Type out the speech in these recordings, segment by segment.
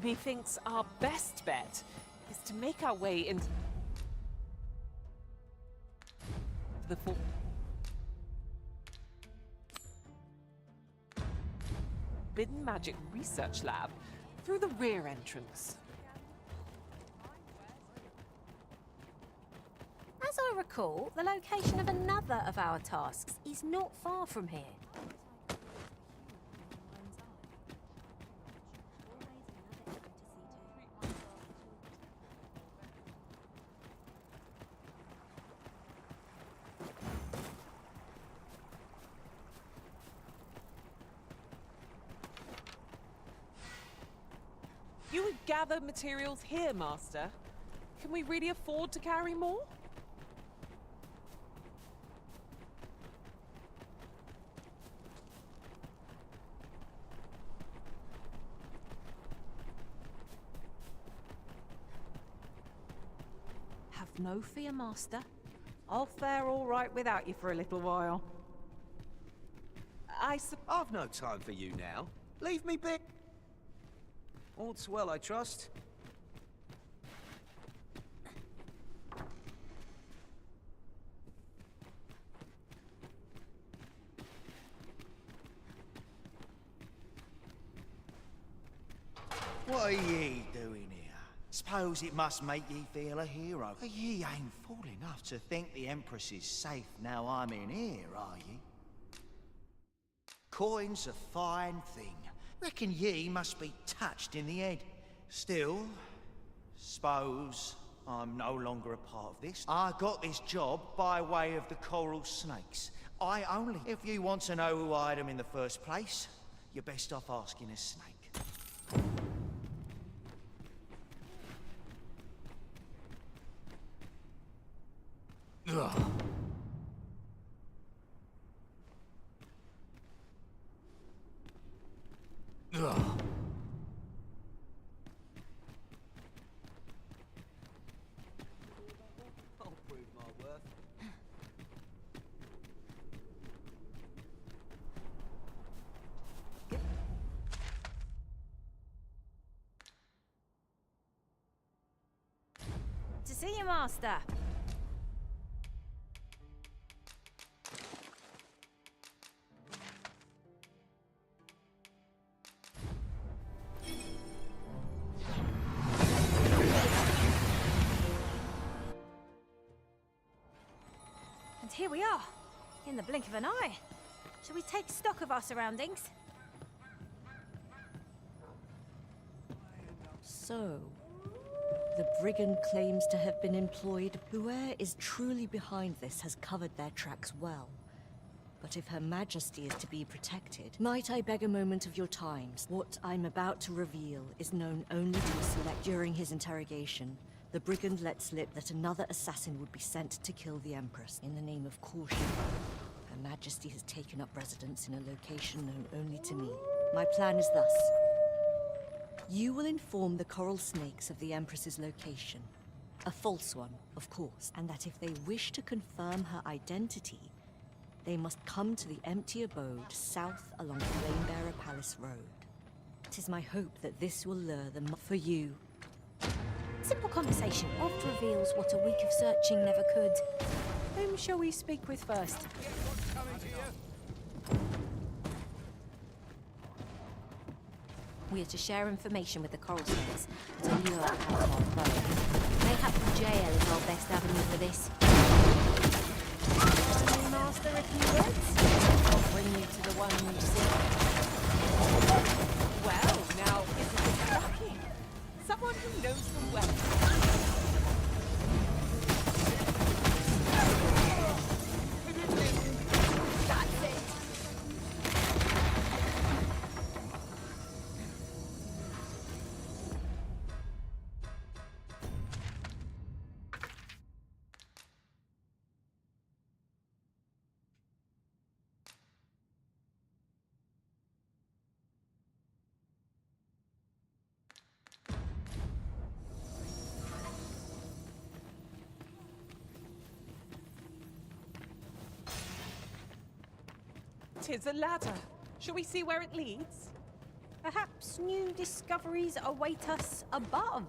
Methinks our best bet is to make our way into the Forbidden Magic Research Lab through the rear entrance. As I recall, the location of another of our tasks is not far from here. You would gather materials here, Master. Can we really afford to carry more? Have no fear, Master. I'll fare all right without you for a little while. I've no time for you now. Leave me be. All's well, I trust. What are ye doing here? Suppose it must make ye feel a hero. Ye ain't fool enough to think the Empress is safe now I'm in here, are ye? Coin's a fine thing. Reckon ye must be touched in the head. Still, suppose I'm no longer a part of this. I got this job by way of the coral snakes. If you want to know who hired them in the first place, you're best off asking a snake. Ugh. Ugh. I'll prove my worth. To see you, Master. And here we are, in the blink of an eye. Shall we take stock of our surroundings? So, the brigand claims to have been employed. Whoever is truly behind this has covered their tracks well. But if Her Majesty is to be protected, might I beg a moment of your time? What I'm about to reveal is known only to a select. During his interrogation, the brigand let slip that another assassin would be sent to kill the Empress in the name of caution. Her Majesty has taken up residence in a location known only to me. My plan is thus. You will inform the coral snakes of the Empress's location. A false one, of course, and that if they wish to confirm her identity, they must come to the empty abode south along Flamebearer Palace Road. It is my hope that this will lure them for you. Simple conversation oft reveals what a week of searching never could. Whom shall we speak with first? We are to share information with the coral snakes to lure out our foe. Mayhap the jail is our best avenue for this. Master, a few words? I'll bring you to the one you seek. Well, now, isn't it shocking? Someone who knows the way. That's it! Tis a ladder. Shall we see where it leads? Perhaps new discoveries await us above.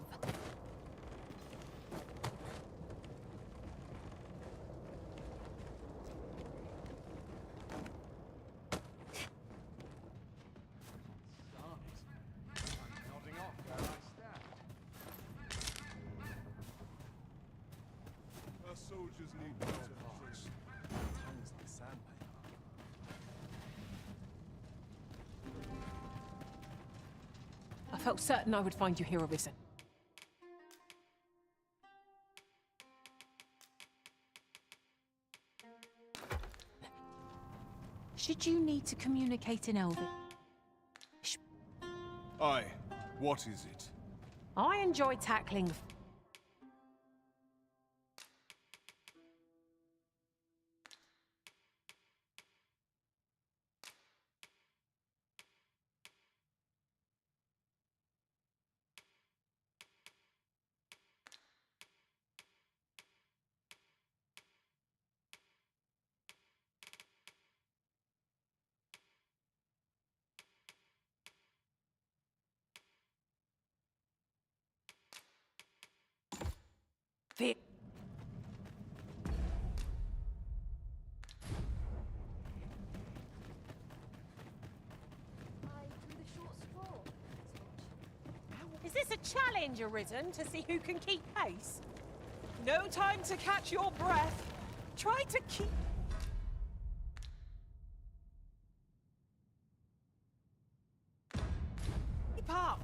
Soldiers need better hearts. Tongues like sandpaper. I felt certain I would find you here, Arisen. Should you need to communicate in Elvish? Aye, what is it? I enjoy tackling. Fear. Is this a challenge, Arisen, to see who can keep pace? No time to catch your breath. Try to keep... Keep up.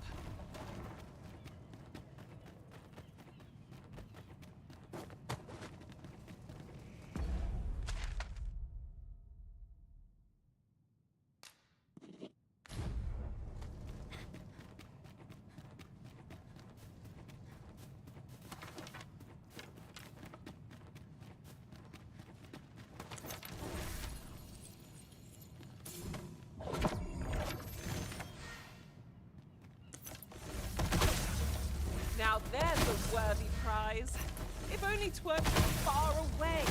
Now there's a worthy prize. If only 'twere far away.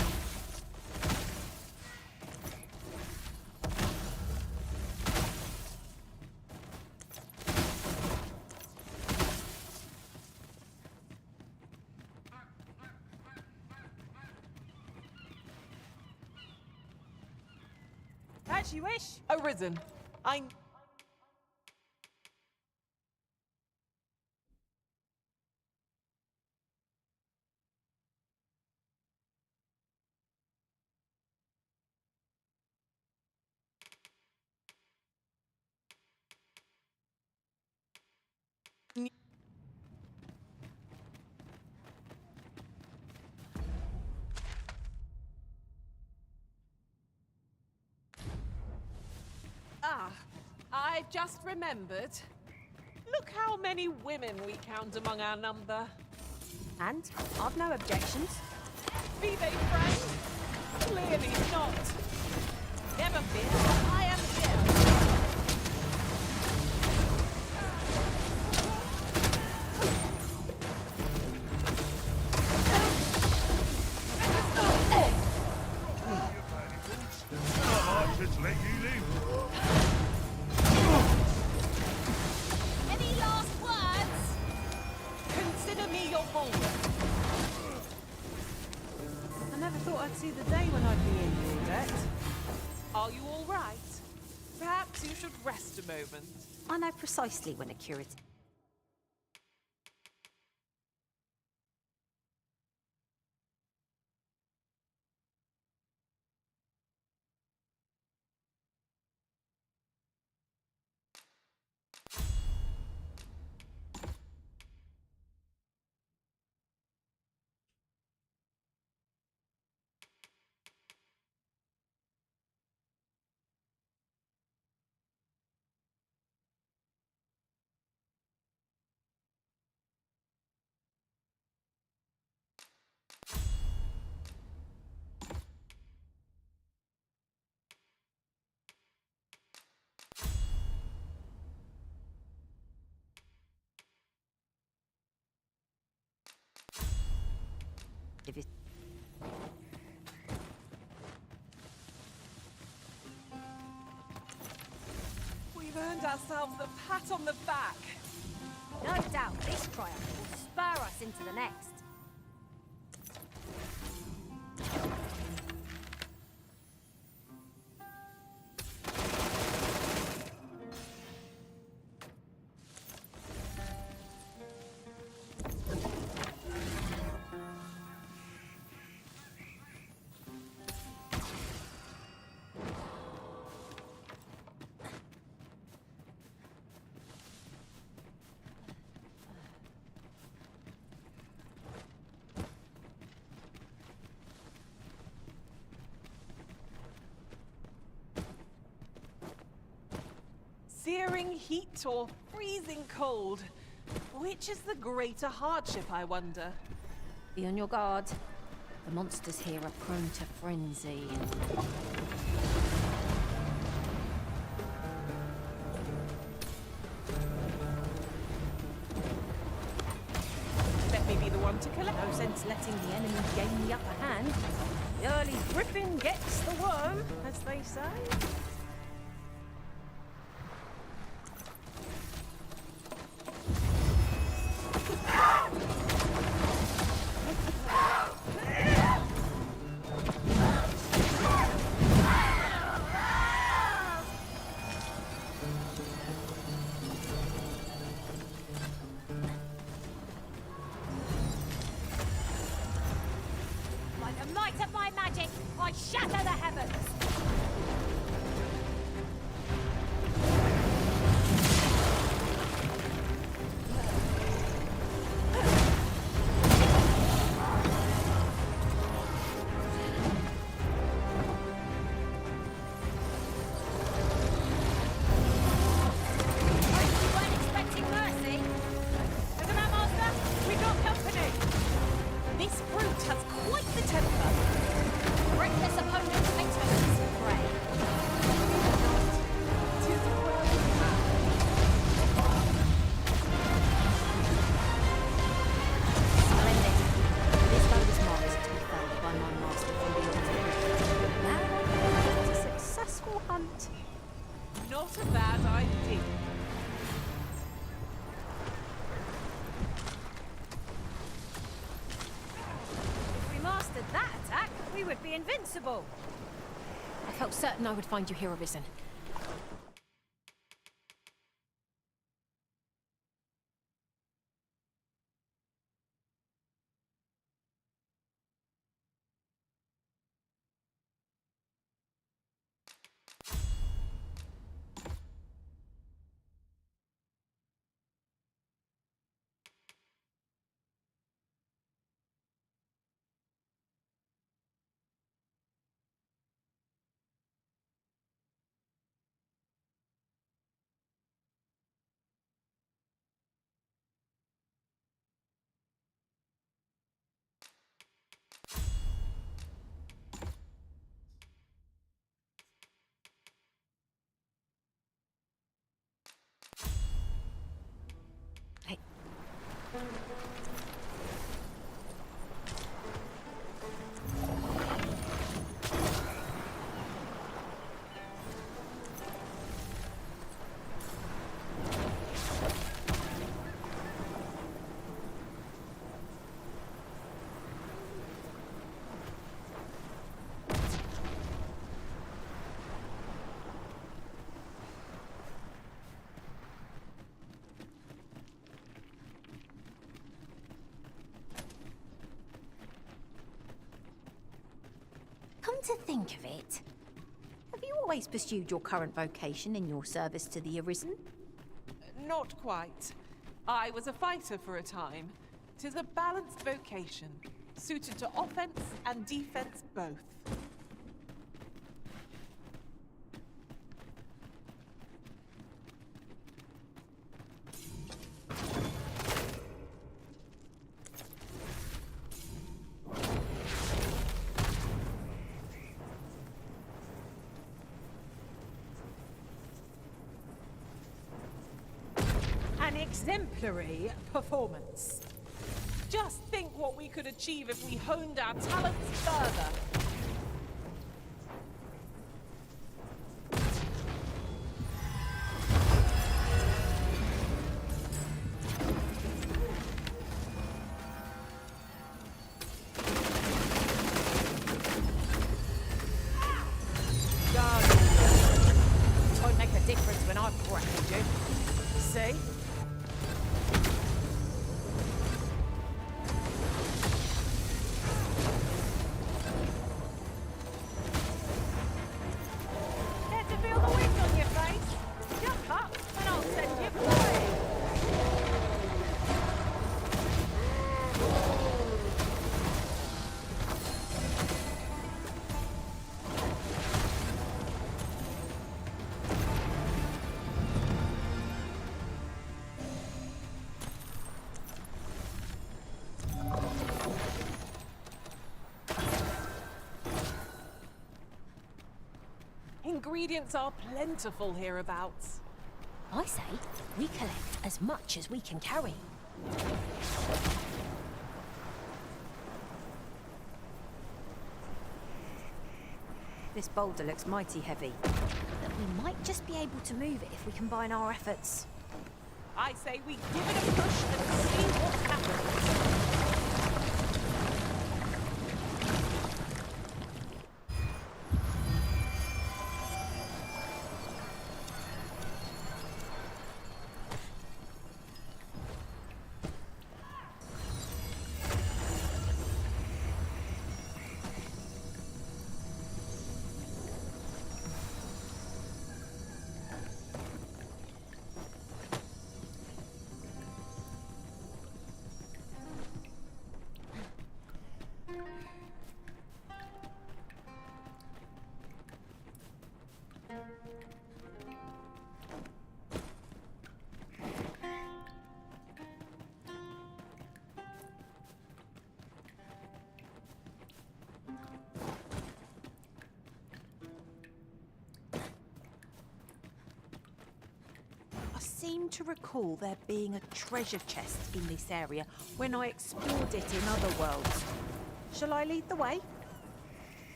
As you wish. Arisen. I'm... Ah, I've just remembered. Look how many women we count among our number. And I've no objections. Be they friends? Clearly not. Never fear, I am here. Just let you live. Any last words? Consider me your bulwark. I never thought I'd see the day when I'd be in your debt. Are you all right? Perhaps you should rest a moment. I know precisely when a curate... If it... We've earned ourselves a pat on the back. No doubt this triumph will spur us into the next. Searing heat or freezing cold? Which is the greater hardship, I wonder? Be on your guard. The monsters here are prone to frenzy. Let me be the one to collect. No sense letting the enemy gain the upper hand. The early griffin gets the worm, as they say. By the might of my magic, I shatter the heavens! You weren't expecting mercy? Isn't that, Master? We got company. This brute has quite the temper. Reckless opponent takes her easy prey. Tis well done. Splendid. This boat is marked to be felled by my master from the interior. Now, it's a successful hunt. Not a bad idea. If we mastered that attack, we would be invincible. I felt certain I would find you here, Arisen. Hey. Come to think of it, have you always pursued your current vocation in your service to the Arisen? Not quite. I was a fighter for a time. 'Tis a balanced vocation, suited to offense and defense both. An exemplary performance. Just think what we could achieve if we honed our talents further. see. Care to feel the wind on your face? Jump up and I'll send you flying. Ingredients are plentiful hereabouts. I say we collect as much as we can carry. This boulder looks mighty heavy, but we might just be able to move it if we combine our efforts. I say we give it a push and see what happens. I seem to recall there being a treasure chest in this area when I explored it in other worlds. Shall I lead the way?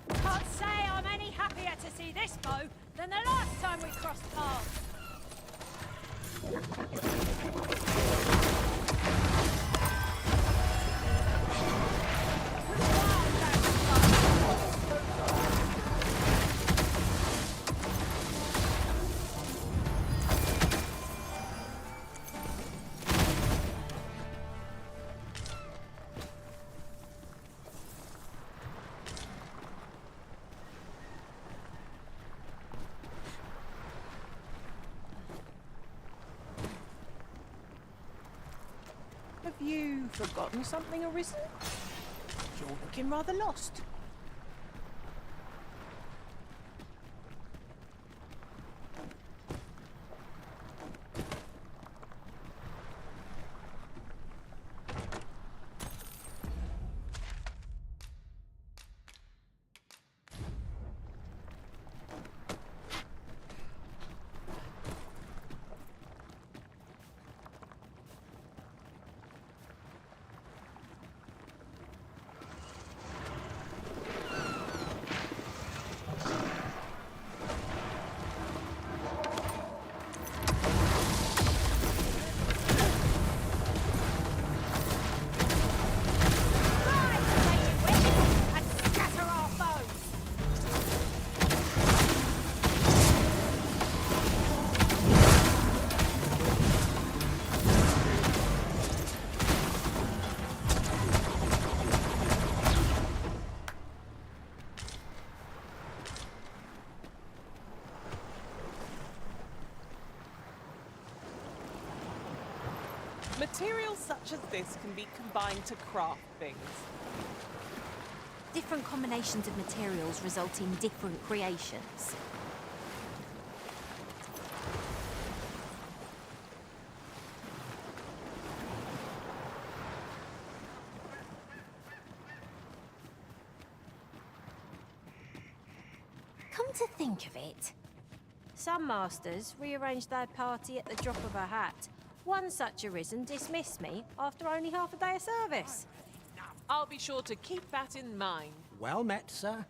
Can't say I'm any happier to see this bow than the last time we crossed paths. Have you forgotten something, Arisen? You're looking rather lost. Materials such as this can be combined to craft things. Different combinations of materials result in different creations. Come to think of it, some masters rearrange their party at the drop of a hat. One such Arisen dismissed me after only half a day of service. I'll be sure to keep that in mind. Well met, sir.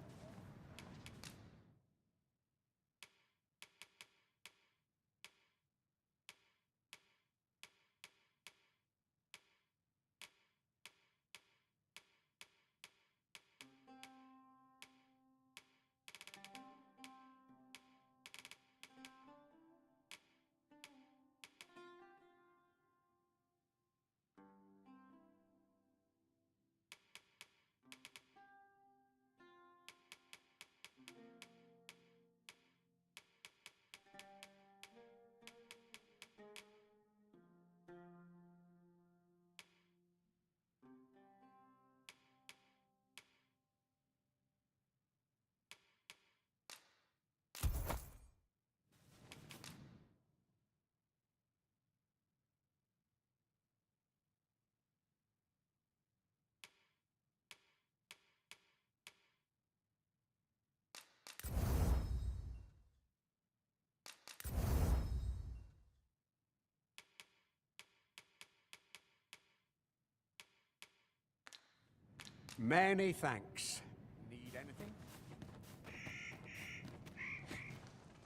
Many thanks. Need anything?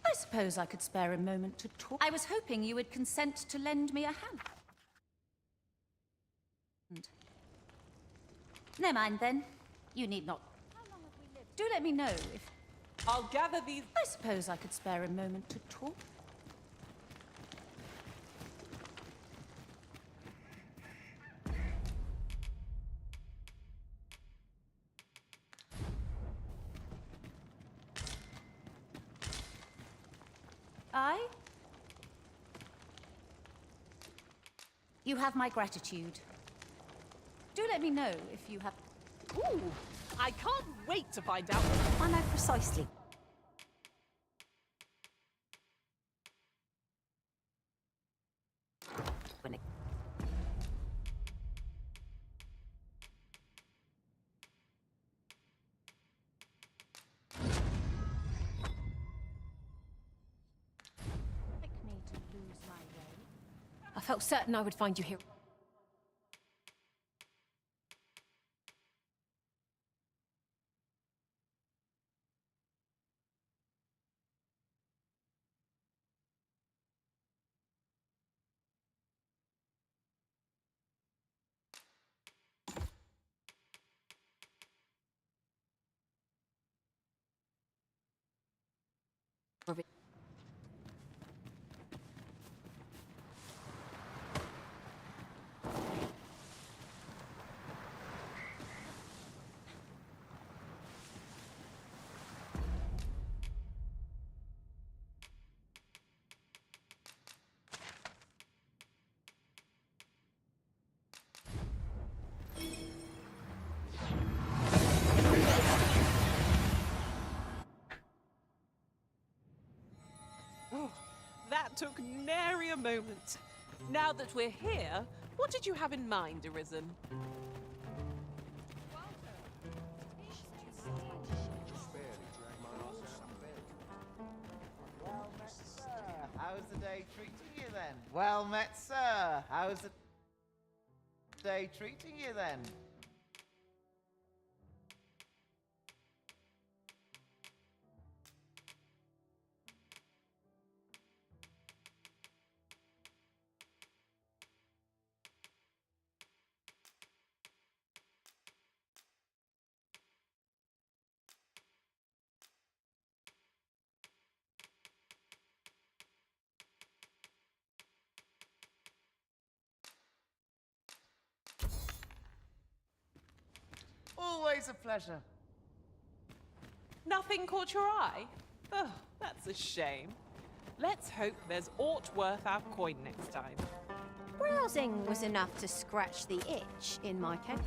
I suppose I could spare a moment to talk. I was hoping you would consent to lend me a hand. Never mind then. You need not. How long have we lived? Do let me know if... I'll gather these... I suppose I could spare a moment to talk. I? You have my gratitude. Do let me know if you have... Ooh, I can't wait to find out. I know precisely. When it... Like me to lose my way. I felt certain I would find you here. That took nary a moment. Now that we're here, what did you have in mind, Arisen? Well met, sir. How's the day treating you then? Well met, sir. How's the day treating you then? Always a pleasure. Nothing caught your eye? Oh, that's a shame. Let's hope there's aught worth our coin next time. Browsing was enough to scratch the itch in my case.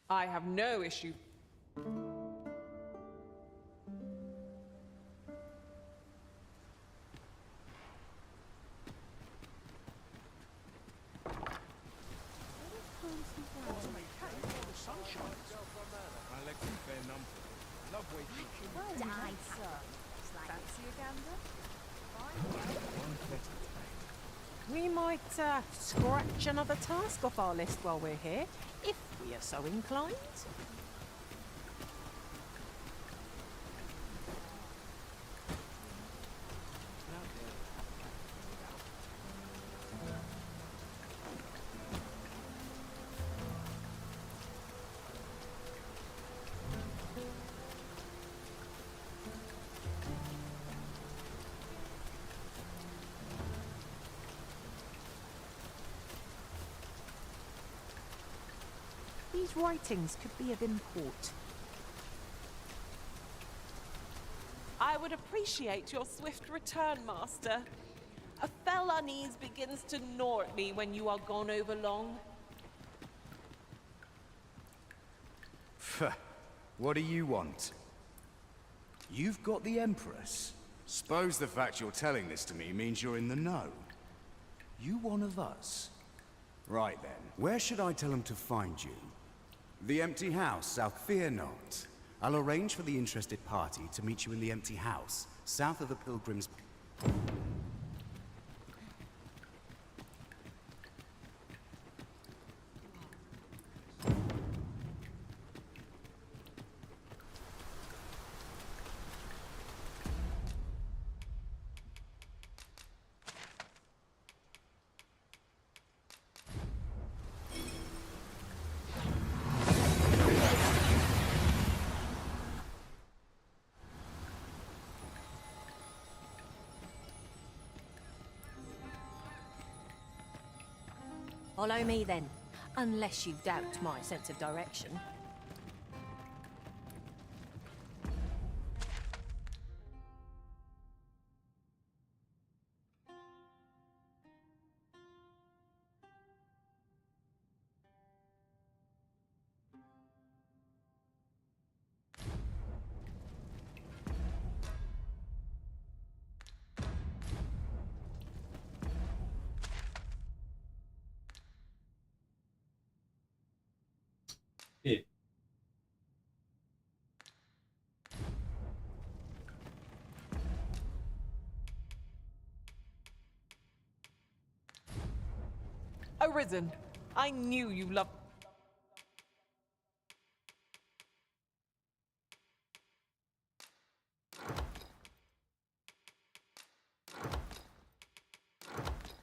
I have no issue. My legs are fair numb. Love waiting. Fancy a gander? One better. We might scratch another task off our list while we're here, if we are so inclined. writings could be of import. I would appreciate your swift return, Master. A fell unease begins to gnaw at me when you are gone over long. What do you want? You've got the Empress. Suppose the fact you're telling this to me means you're in the know. You one of us? Right then, where should I tell him to find you? The empty house, south. Fear not. I'll arrange for the interested party to meet you in the empty house, south of the Pilgrim's... Follow me then, unless you doubt my sense of direction. Arisen, I knew you loved...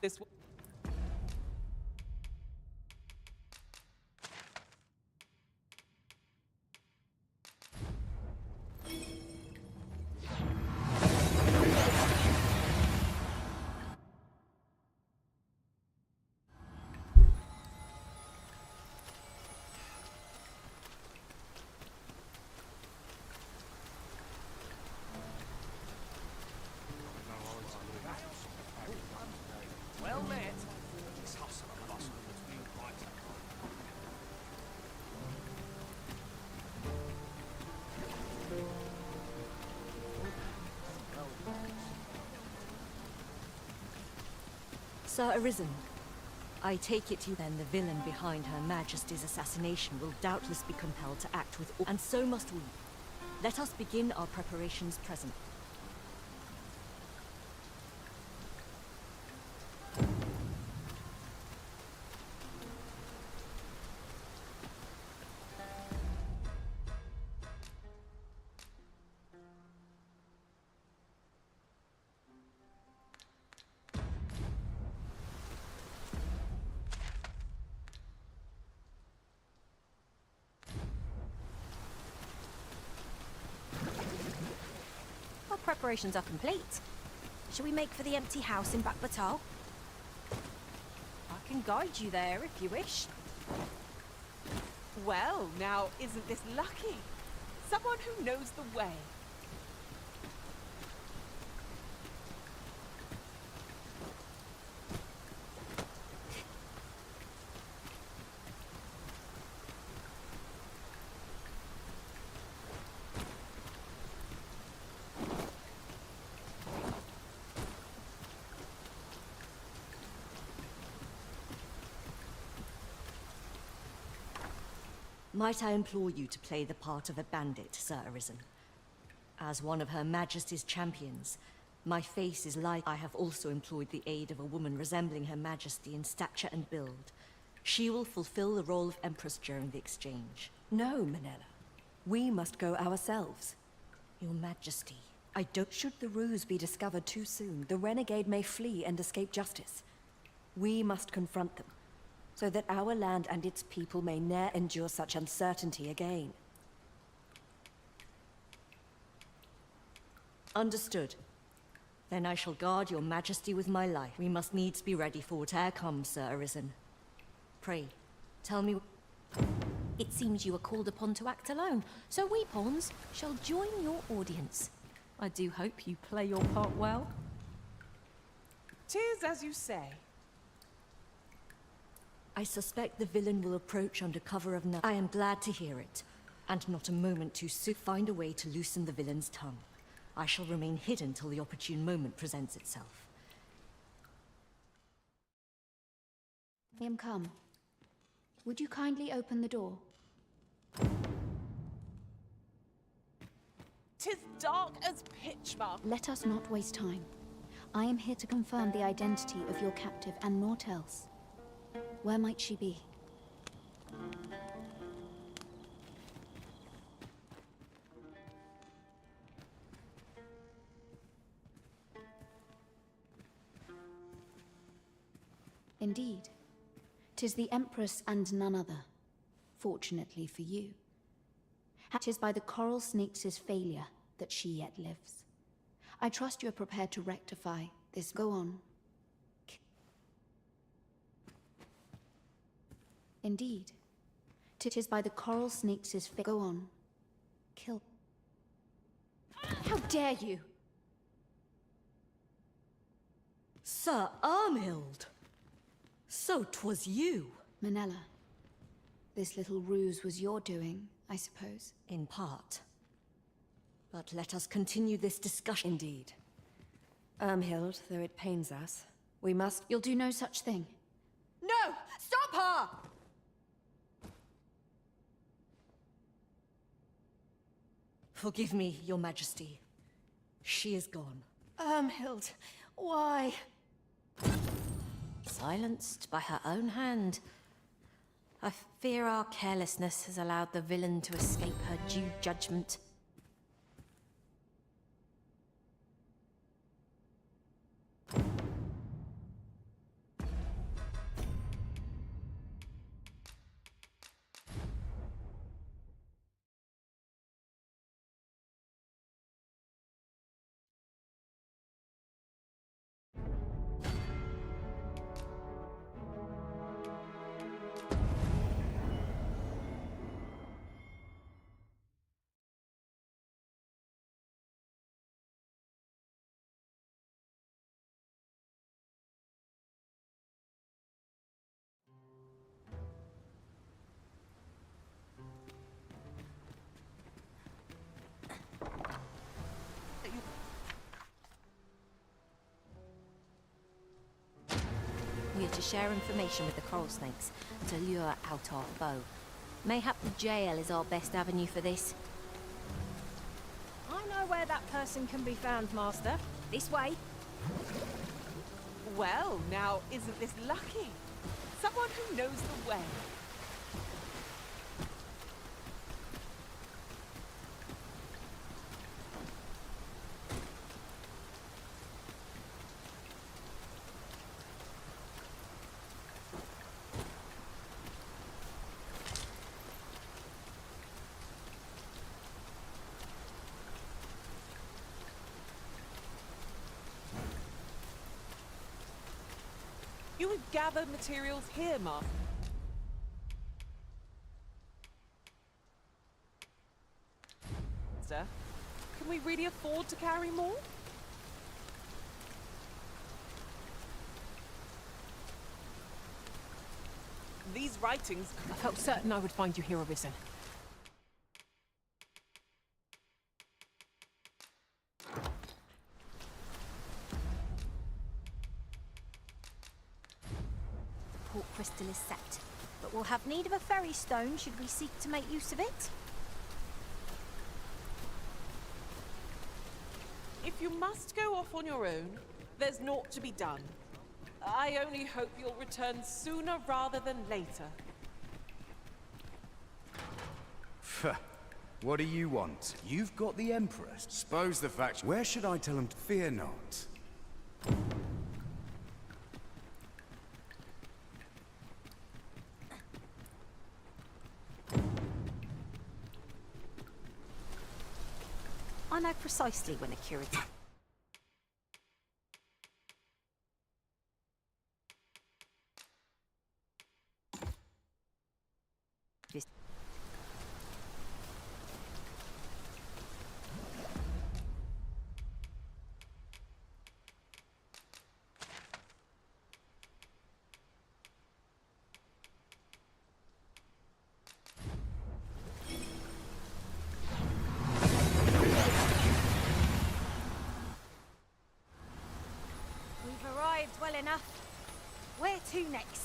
this... Well met. This hustle and bustle between right. Sir Arisen, I take it you then the villain behind Her Majesty's assassination will doubtless be compelled to act with and so must we. Let us begin our preparations presently. Preparations are complete. Shall we make for the empty house in Back Batal? I can guide you there if you wish. Well, now, isn't this lucky? Someone who knows the way. Might I implore you to play the part of a bandit, Sir Arisen? As one of Her Majesty's champions, my face is like I have also employed the aid of a woman resembling Her Majesty in stature and build. She will fulfill the role of Empress during the exchange. No, Manella. We must go ourselves. Your Majesty, I don't... Should the ruse be discovered too soon, the renegade may flee and escape justice. We must confront them, so that our land and its people may ne'er endure such uncertainty again. Understood. Then I shall guard your Majesty with my life. We must needs be ready for whate'er comes, Sir Arisen. Pray, tell me... It seems you are called upon to act alone, so we pawns shall join your audience. I do hope you play your part well. 'Tis as you say. I suspect the villain will approach under cover of night. I am glad to hear it, and not a moment too soon. Find a way to loosen the villain's tongue. I shall remain hidden till the opportune moment presents itself. I am come. Would you kindly open the door? 'Tis dark as pitch, Mark. Let us not waste time. I am here to confirm the identity of your captive and naught else. Where might she be? Indeed. 'Tis the Empress and none other. Fortunately for you. 'Tis by the coral snake's failure that she yet lives. I trust you are prepared to rectify this. Go on. Indeed. 'Tis by the coral snake's Go on. Kill. How dare you! Sir Armhild! So 'twas you! Manella, this little ruse was your doing, I suppose? In part. But let us continue this discussion. Indeed. Armhild, though it pains us, we must— You'll do no such thing. No! Stop her! Forgive me, your majesty. She is gone. Armhild, why? Silenced by her own hand. I fear our carelessness has allowed the villain to escape her due judgment. We are to share information with the coral snakes to lure out our foe. Mayhap the jail is our best avenue for this. I know where that person can be found, Master. This way. Well, now, isn't this lucky? Someone who knows the way. You would gather materials here, Mark. Sir, can we really afford to carry more? These writings... I felt certain I would find you here, Arisen. Port crystal is set, but we'll have need of a ferry stone should we seek to make use of it. If you must go off on your own, there's naught to be done. I only hope you'll return sooner rather than later. What do you want? You've got the Empress. Suppose the fact... Where should I tell him to fear not? I know precisely when a curative... to next?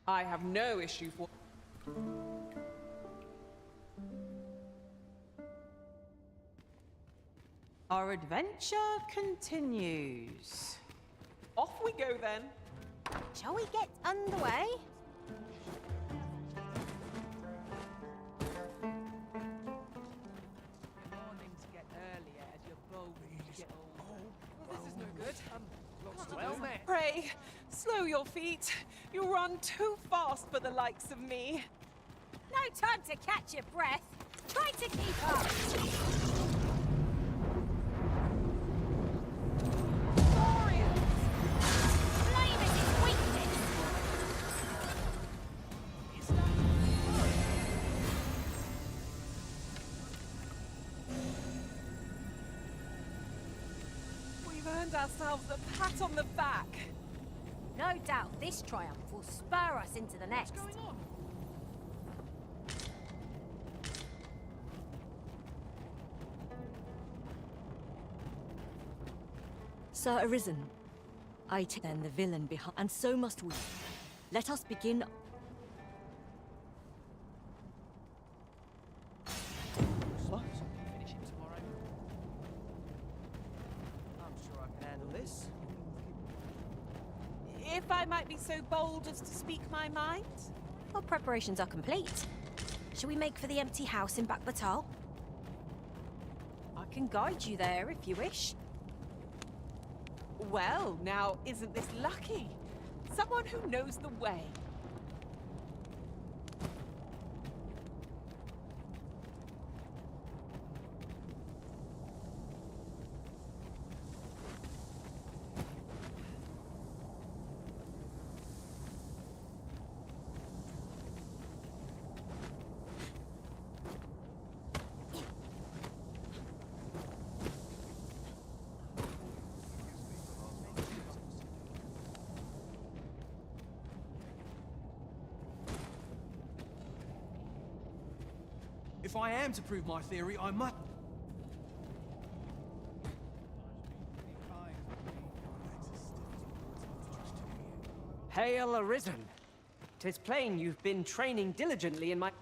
I have no issue for... Our adventure continues. Off we go then. Shall we get underway? Mornings get earlier as your bones get older. This is no good. Well met. Pray, slow your feet. You run too fast for the likes of me. No time to catch your breath. Try to keep up. Glorious! Blame is its weakness. We've earned ourselves a pat on the back. No doubt this triumph will spur us into the next. What's going on? Sir Arisen, I take then the villain behind, and so must we. Let us begin. What? Finish him tomorrow. I'm sure I can handle this. If I might be so bold as to speak my mind. Our preparations are complete. Shall we make for the empty house in Bakbatal? I can guide you there if you wish. Well, now, isn't this lucky? Someone who knows the way. If I am to prove my theory, I must... Hail Arisen! 'Tis plain you've been training diligently in my...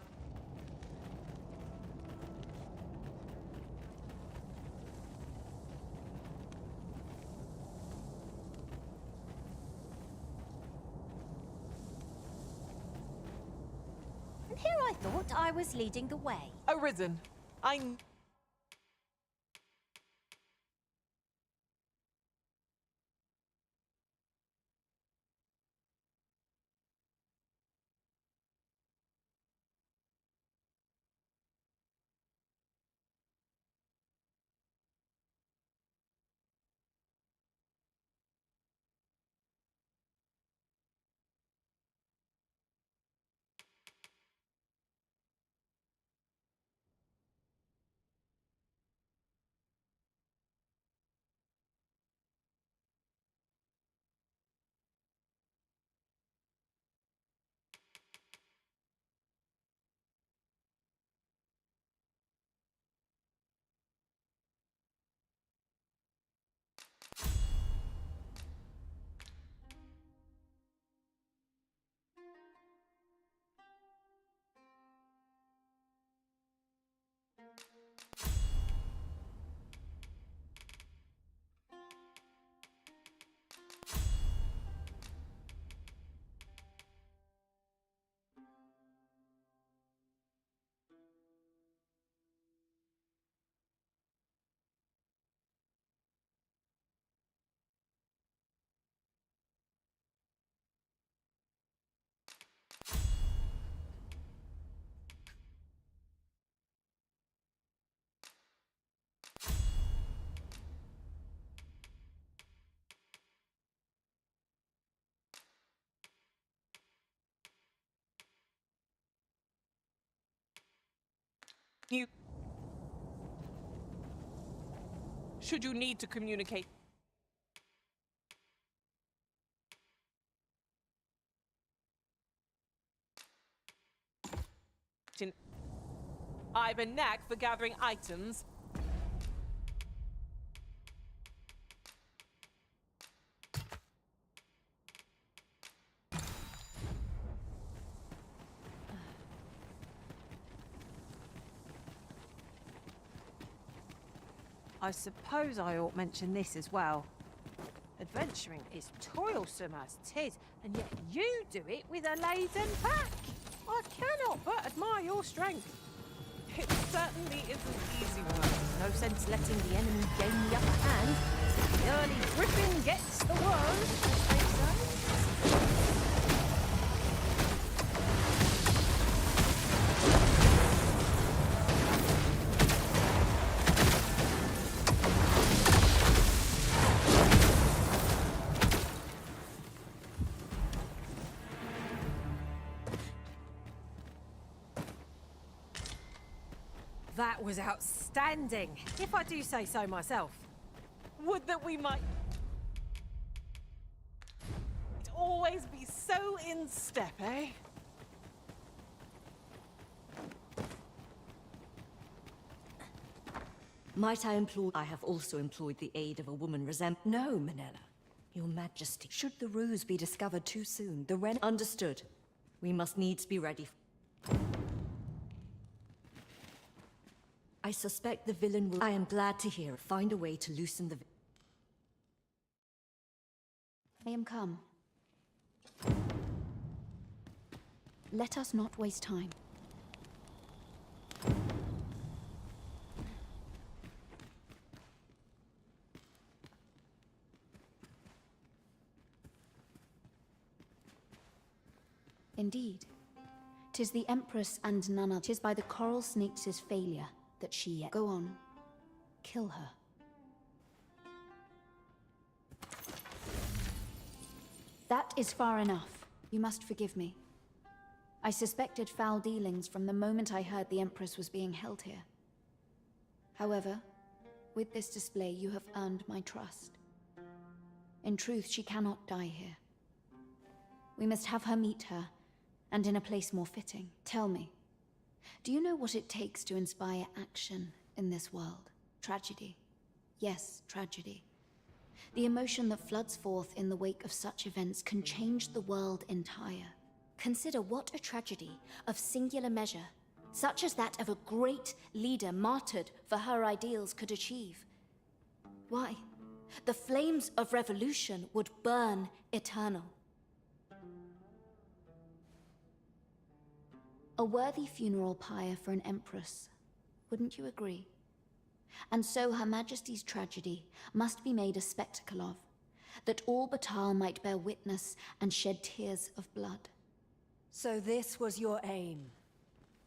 And here I thought I was leading the way. Arisen. Should you need to communicate I've a knack for gathering items. I suppose I ought mention this as well. Adventuring is toilsome as 'tis, and yet you do it with a laden pack. I cannot but admire your strength. It certainly isn't easy work. No sense letting the enemy gain the upper hand. The early griffin gets the worm, as they say. That was outstanding, if I do say so myself. Would that we might always be so in step, eh? Might I implore... I have also employed the aid of a woman No, Manella. Your Majesty. Should the ruse be discovered too soon, the Understood. We must needs be ready. I suspect the villain will... I am glad to hear. Find a way to loosen the... I am come. Let us not waste time. Indeed. 'Tis the Empress and none other. 'Tis by the Coral Snakes' failure that she yet... Go on. Kill her. That is far enough. You must forgive me. I suspected foul dealings from the moment I heard the Empress was being held here. However, with this display you have earned my trust. In truth, she cannot die here. We must have her meet her, and in a place more fitting. Tell me, do you know what it takes to inspire action in this world? Tragedy. Yes, tragedy. The emotion that floods forth in the wake of such events can change the world entire. Consider what a tragedy of singular measure, such as that of a great leader martyred for her ideals, could achieve. Why, the flames of revolution would burn eternal. A worthy funeral pyre for an empress, wouldn't you agree? And so Her Majesty's tragedy must be made a spectacle of, that all Batal might bear witness and shed tears of blood. So this was your aim.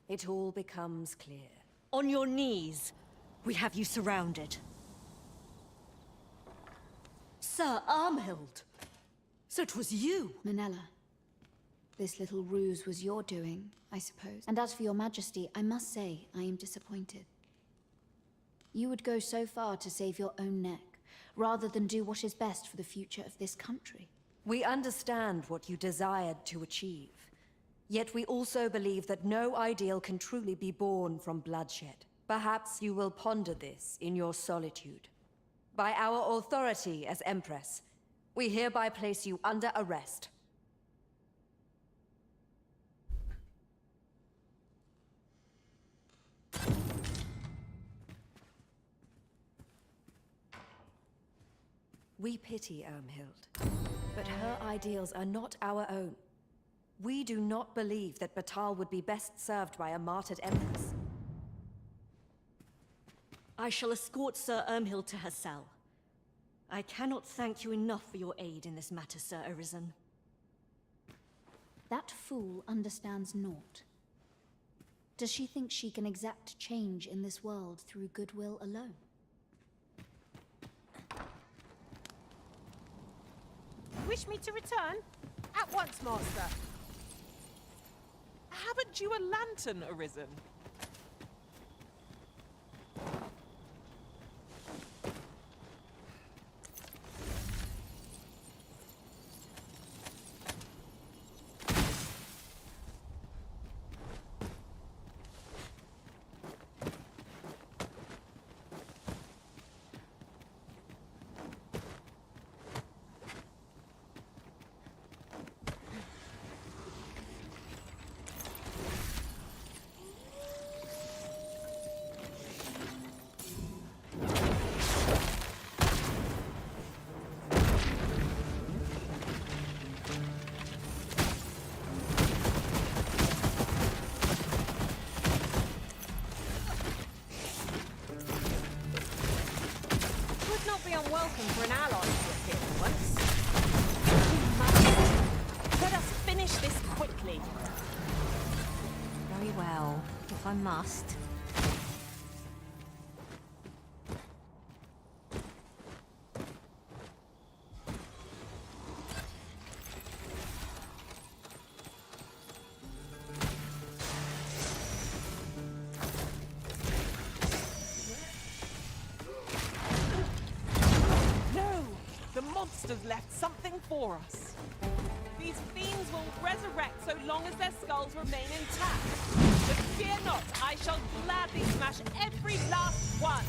It all becomes clear. On your knees, we have you surrounded. Sir Armhild! So it was you! Manella, this little ruse was your doing, I suppose. And as for your Majesty, I must say I am disappointed. You would go so far to save your own neck, rather than do what is best for the future of this country. We understand what you desired to achieve. Yet we also believe that no ideal can truly be born from bloodshed. Perhaps you will ponder this in your solitude. By our authority as Empress, we hereby place you under arrest. We pity Armhild, but her ideals are not our own. We do not believe that Batal would be best served by a martyred empress. I shall escort Sir Armhild to her cell. I cannot thank you enough for your aid in this matter, Sir Arisen. That fool understands naught. Does she think she can exact change in this world through goodwill alone? Wish me to return? At once, Master. Haven't you a lantern arisen? than welcome for an ally to appear for once. Let us finish this quickly. Very well, if I must. No! The monsters left something for us. These fiends will resurrect so long as their skulls remain intact. But fear not, I shall gladly smash every last one.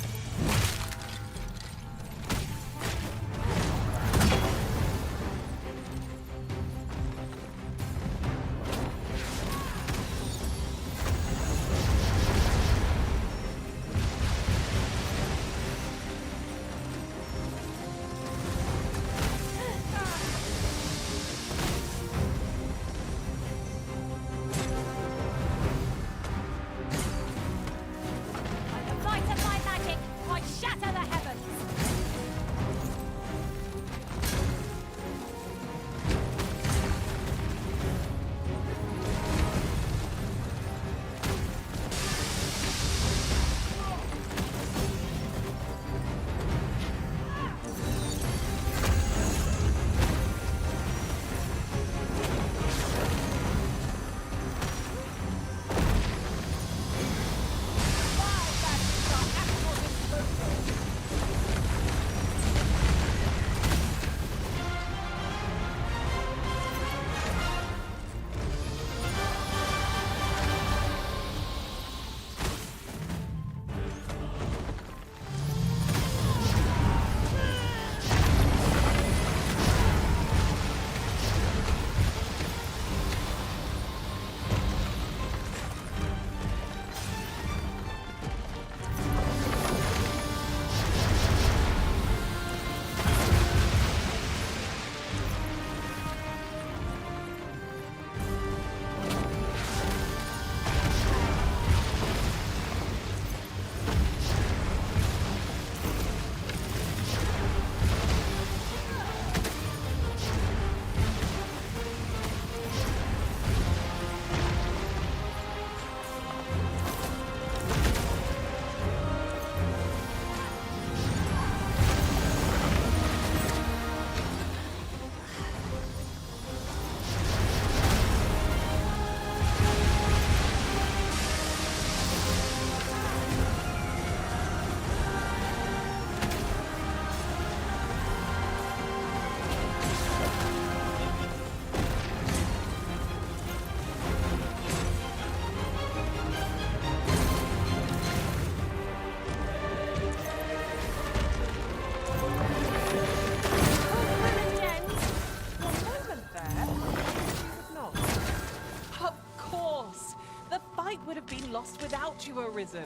Would have been lost without you, Arisen.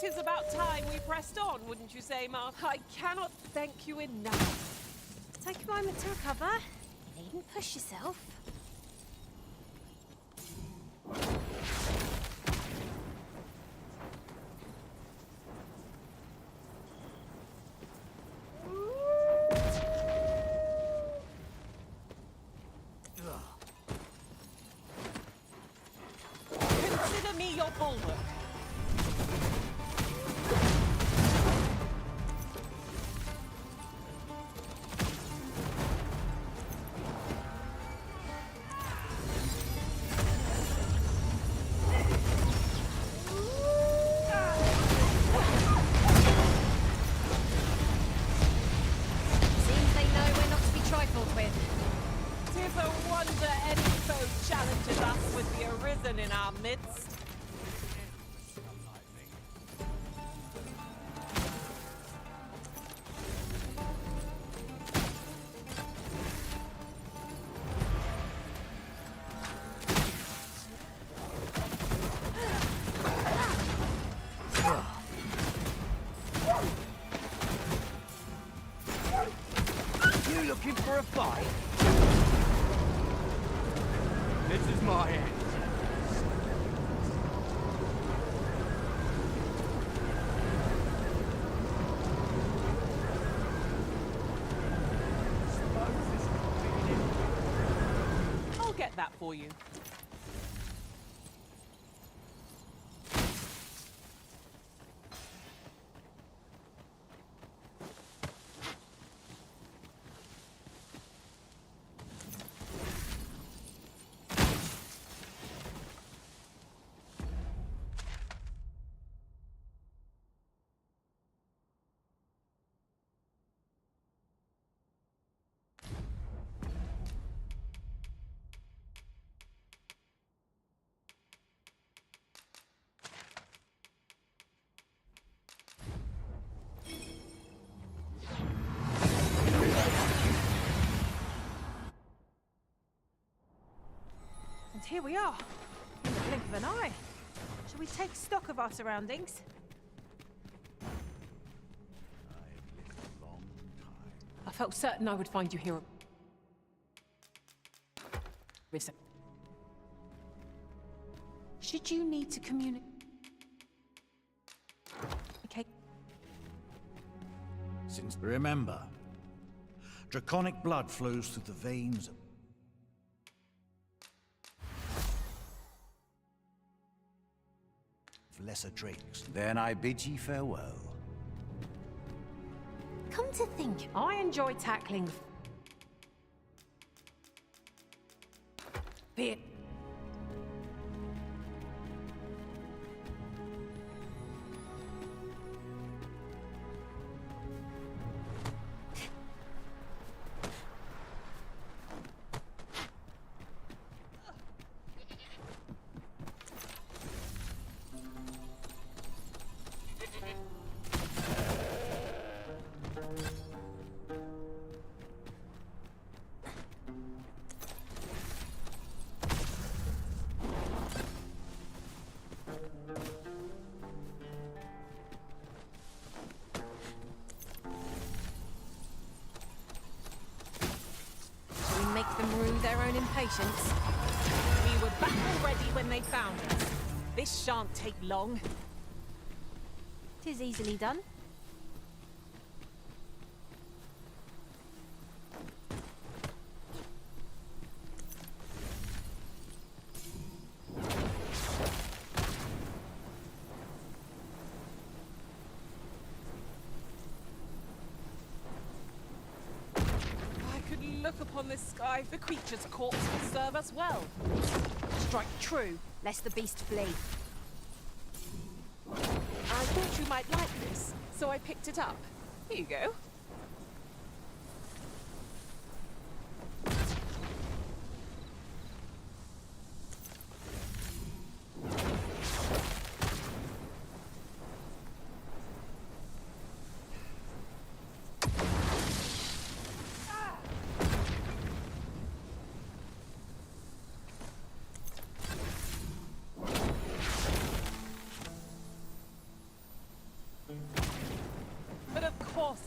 It's about time we pressed on, wouldn't you say, Mark? I cannot thank you enough. Take a moment to recover. Needn't push yourself. Consider me your bulwark. In our midst. for a fight? This is my end. I'll get that for you. And here we are, in the blink of an eye. Shall we take stock of our surroundings? I felt certain I would find you here. Should you need to communicate? Okay. Since remember, draconic blood flows through the veins of lesser drakes. Then I bid ye farewell. Come to think, I enjoy tackling fear. Make them rue their own impatience. We were back already when they found us. This shan't take long. 'Tis easily done. Look upon this sky, the creature's corpse will serve us well. Strike true, lest the beast flee. I thought you might like this, so I picked it up. Here you go.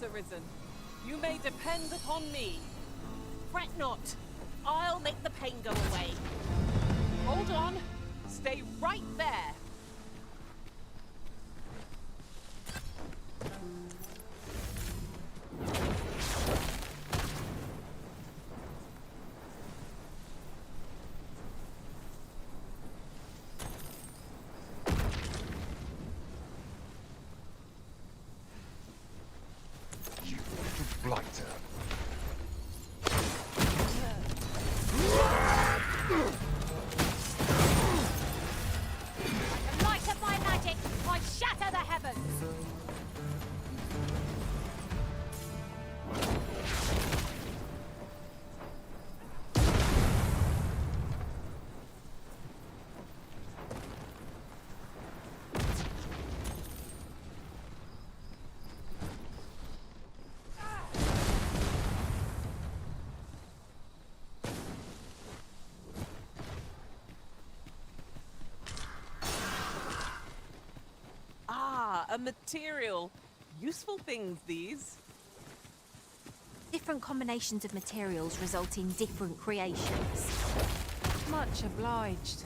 Arisen. You may depend upon me. Fret not. I'll make the pain go away. Hold on. Stay right there. Blighter. The light of my magic, I shatter the heavens! A material. Useful things, these. Different combinations of materials result in different creations. Much obliged.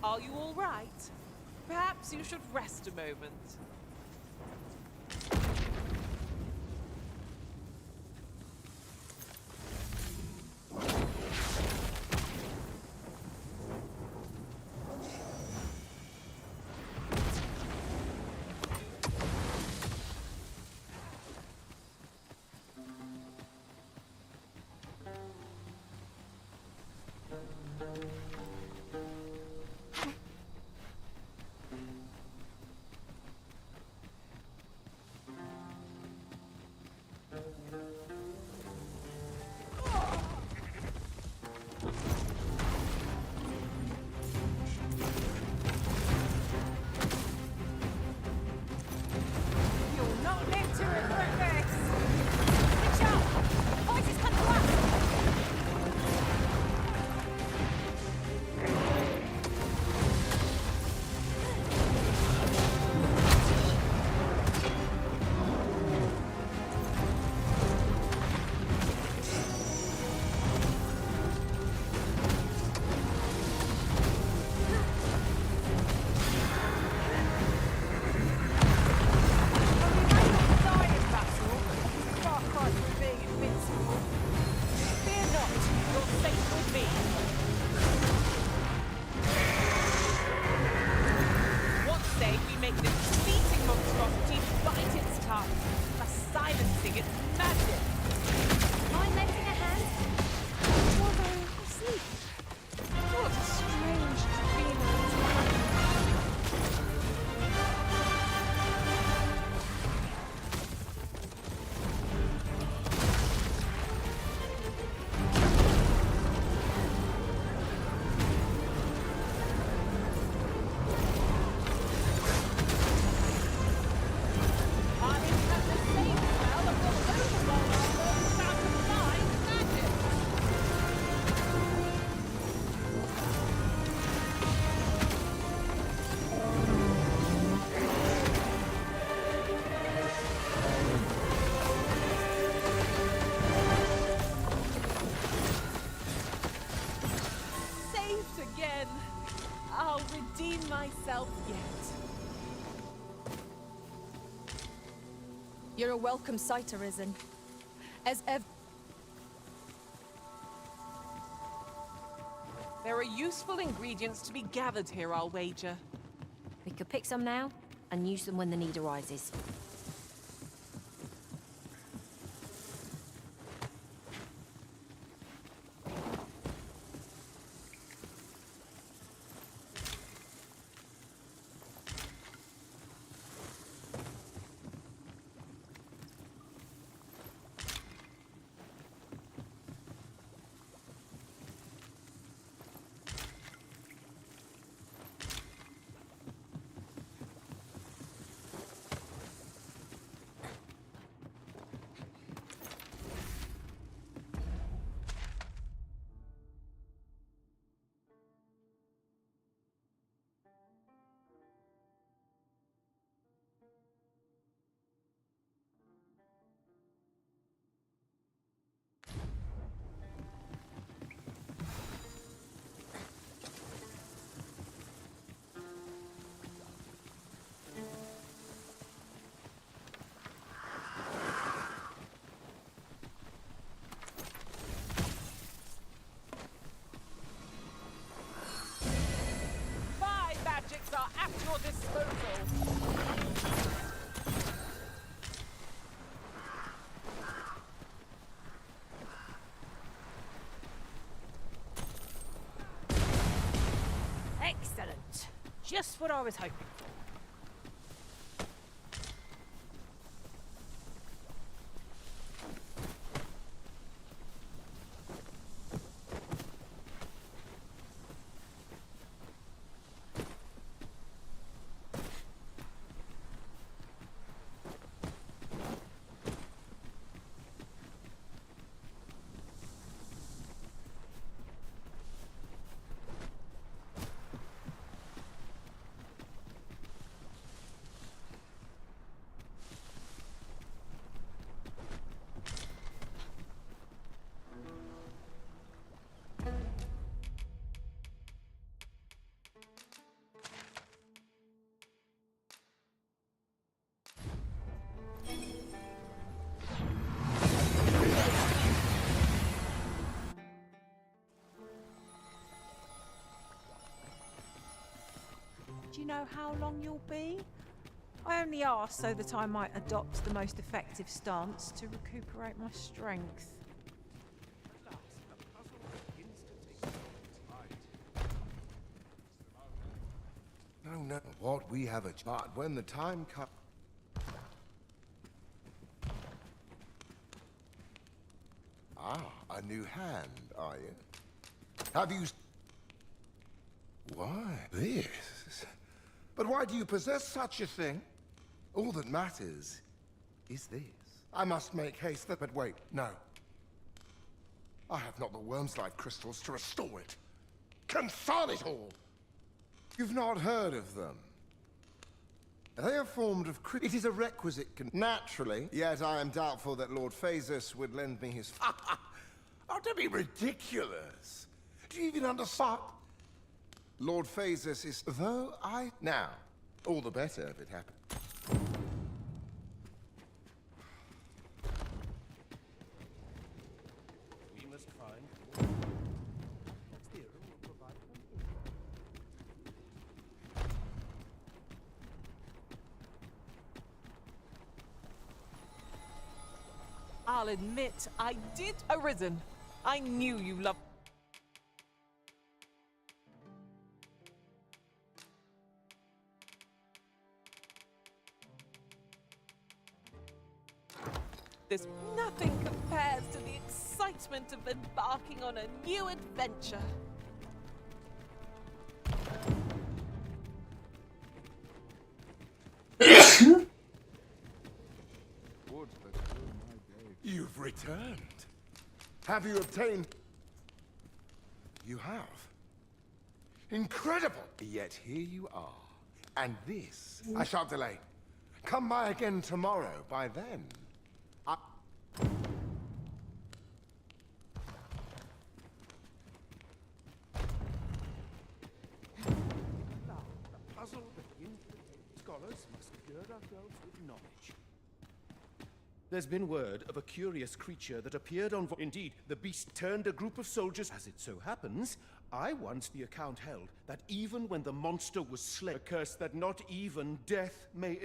Are you all right? Perhaps you should rest a moment. You'll not live to regret this! Switch up! Fight is coming to us! I'll redeem myself yet. You're a welcome sight, Arisen. As ever. There are useful ingredients to be gathered here, I'll wager. We could pick some now and use them when the need arises. Are at your disposal. Excellent. Just what I was hoping for. you know how long you'll be? I only asked so that I might adopt the most effective stance to recuperate my strength. No, what we have a chart when the time comes. Ah, a new hand, are you? Have you... Why, this? But why do you possess such a thing? All that matters is this. I must make haste, but wait, no. I have not the worm's life crystals to restore it. Confound it all! You've not heard of them. They are formed of It is a requisite naturally, yet I am doubtful that Lord Phasus would lend me his... Oh, don't be ridiculous! Do you even understand? Lord Phasus is... Though I... Now, all the better if it happens. We must find... Theorem will provide I'll admit, I did Arisen. I knew you loved... There's nothing compares to the excitement of embarking on a new adventure. You've returned. Have you obtained... You have. Incredible! Yet here you are. And this, I shan't delay. Come by again tomorrow. By then, Puzzle begins. Scholars must gird ourselves with knowledge. There's been word of a curious creature that appeared on... Indeed, the beast turned a group of soldiers. As it so happens, I once the account held that even when the monster was slain, a curse that not even death may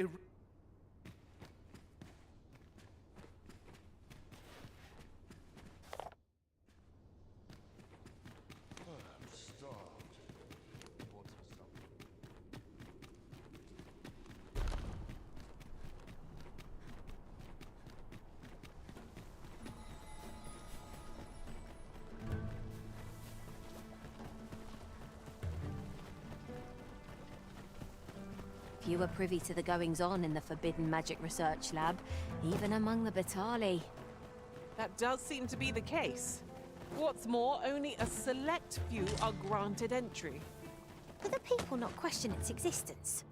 If you were privy to the goings-on in the Forbidden Magic Research Lab, even among the Batali. That does seem to be the case. What's more, only a select few are granted entry. Do the people not question its existence?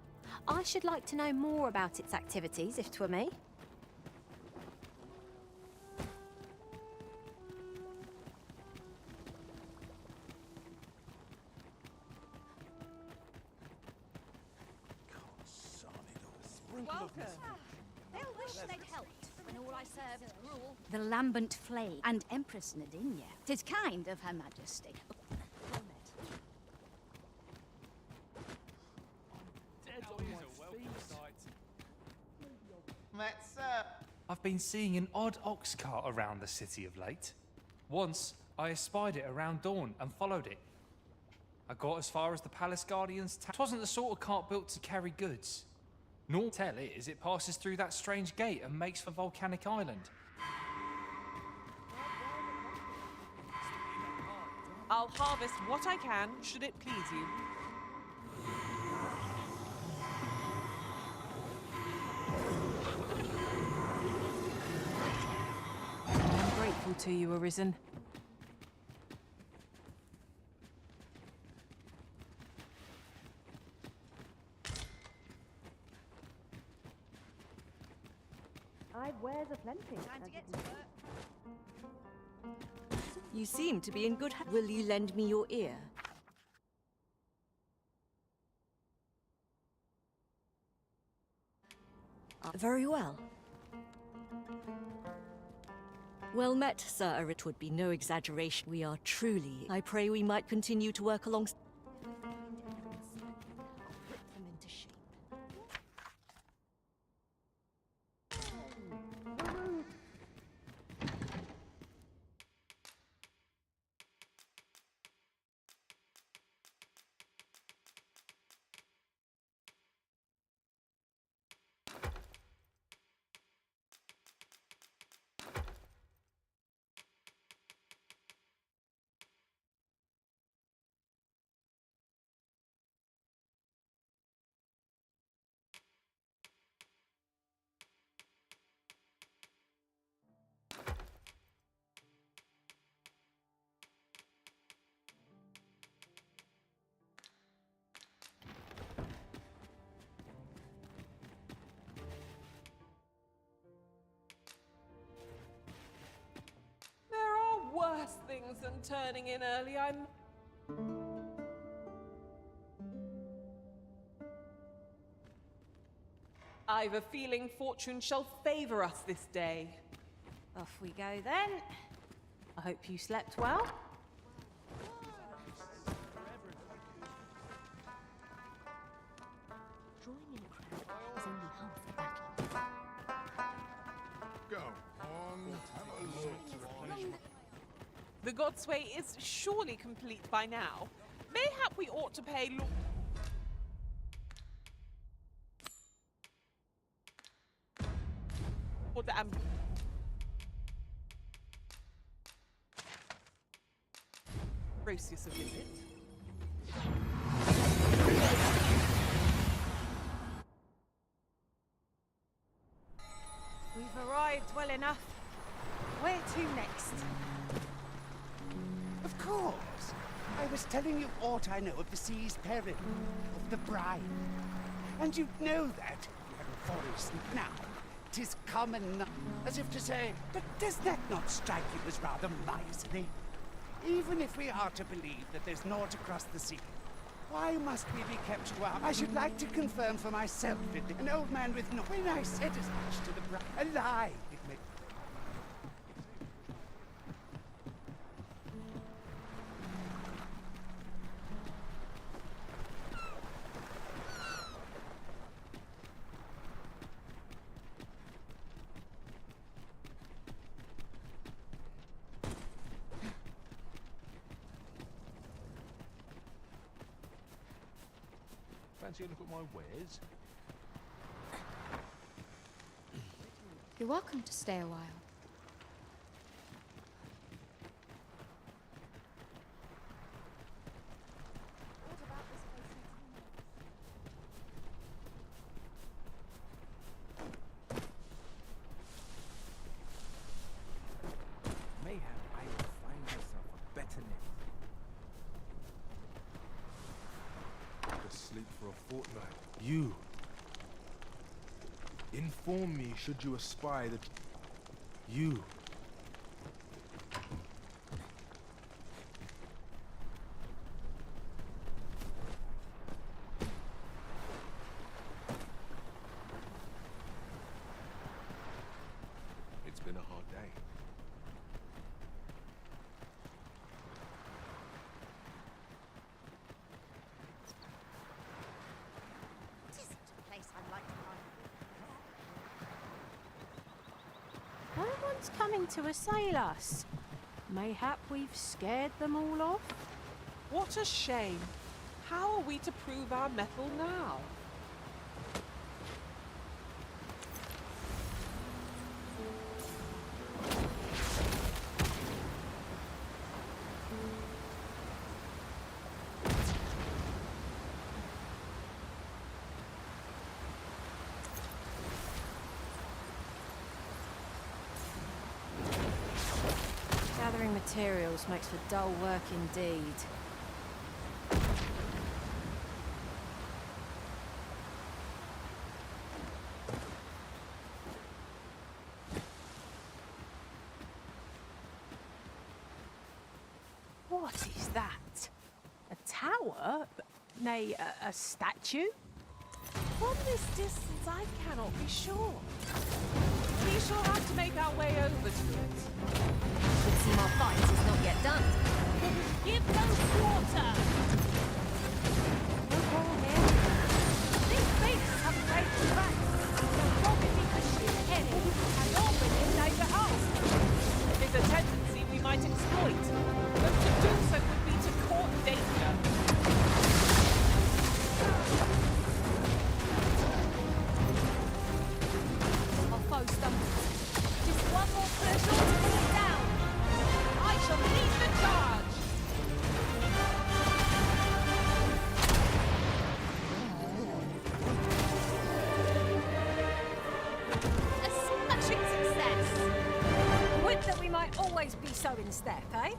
I should like to know more about its activities, if 'twere me. They'll wish they'd helped when all I served rule. The lambent flame and Empress Nadinia. 'Tis kind of Her Majesty. I've been seeing an odd ox cart around the city of late. Once, I espied it around dawn and followed it. I got as far as the Palace Guardian's town. It wasn't the sort of cart built to carry goods. Nor tell it as it passes through that strange gate and makes for Volcanic Island. I'll harvest what I can, should it please you. I'm grateful to you, Arisen. I've wares aplenty. Time to get to work. You seem to be in good health. Will you lend me your ear? Very well. Well met, sir. It would be no exaggeration. We are truly... I pray we might continue to work alongside... I'll rip them into things than turning in early. I've a feeling fortune shall favor us this day. Off we go then. I hope you slept well. Drawing in a crowd is only half the battle. Go on, have a look. The Godsway is surely complete by now. Mayhap we ought to pay Lord Ambrosius a visit. We've arrived well enough. Where to next? Of course. I was telling you aught I know of the sea's peril, of the brine. And you'd know that if you had a forest. Now, 'tis common, as if to say, but does that not strike you as rather miserly? Even if we are to believe that there's naught across the sea, why must we be kept to our... I should like to confirm for myself that an old man with no... When I said as much to the bride, a lie it may... Fancy a look at my wares? You're welcome to stay a while. Mayhap I will find myself a better nest. To sleep for a fortnight. You. Inform me should you espy that... You. It's been a hard day. This isn't a place I'd like to find. No one's coming to assail us. Mayhap we've scared them all off. What a shame. How are we to prove our mettle now? Gathering materials makes for dull work indeed. What is that? A tower? Nay, a statue? From this distance, I cannot be sure. We shall have to make our way over to it. Should see more fights is not yet done. Give those water! These beasts have great tracks. They'll probably be machine-headed and all within their grasp. It's a tendency we might exploit, but to do so would be to court danger. Our foe stumbles. Just one more push to pull it down. I shall lead the charge! A smashing success! Would that we might always be so in step, eh?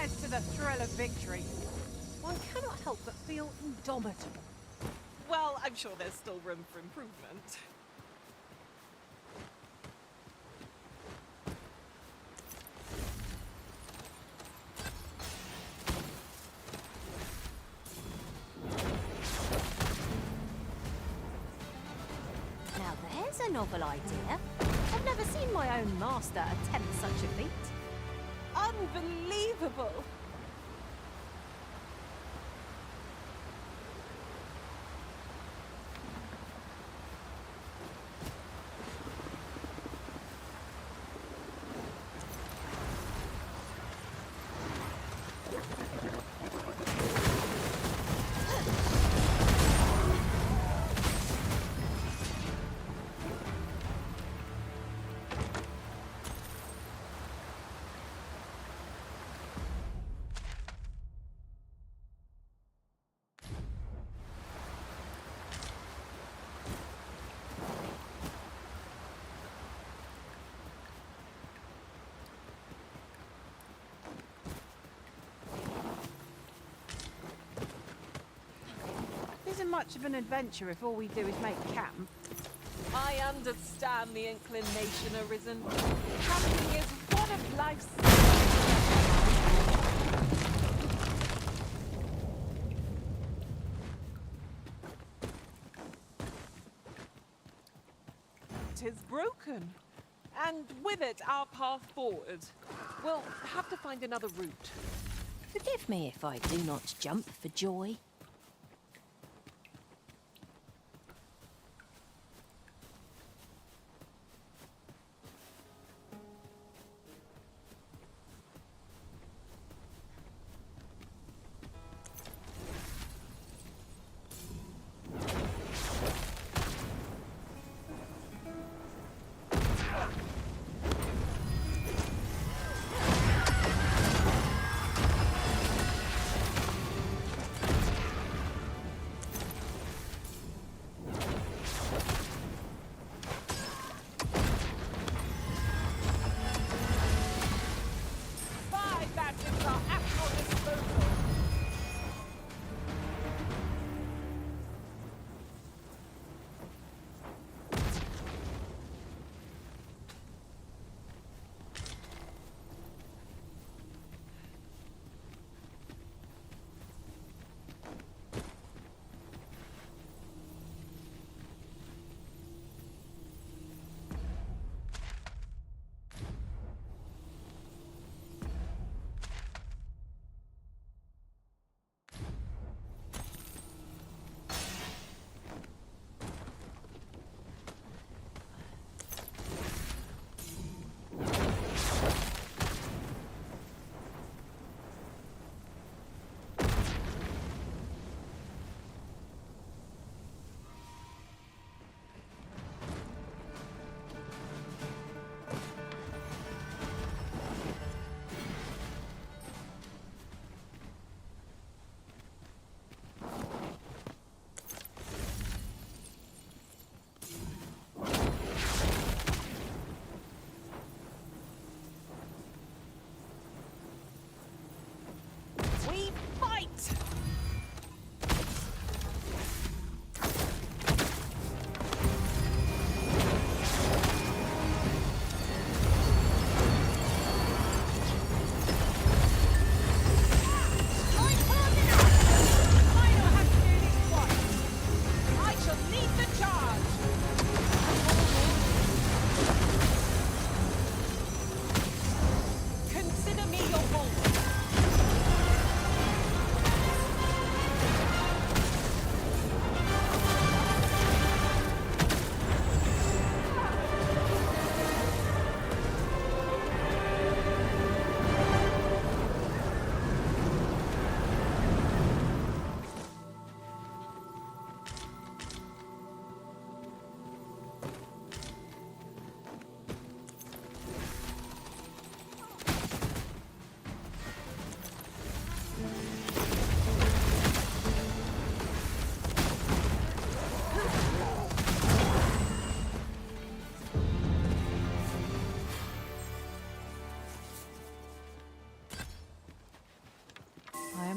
adds to the thrill of victory. One cannot help but feel indomitable. Well, I'm sure there's still room for improvement. Now there's a novel idea. I've never seen my own master attempt such a feat. Unbelievable! Isn't much of an adventure if all we do is make camp. I understand the inclination, Arisen. Camping is one of life's... Tis broken. And with it, our path forward. We'll have to find another route. Forgive me if I do not jump for joy.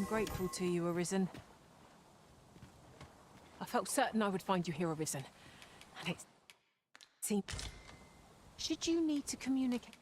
grateful to you, Arisen. I felt certain I would find you here, Arisen. And it seemed... Should you need to communicate...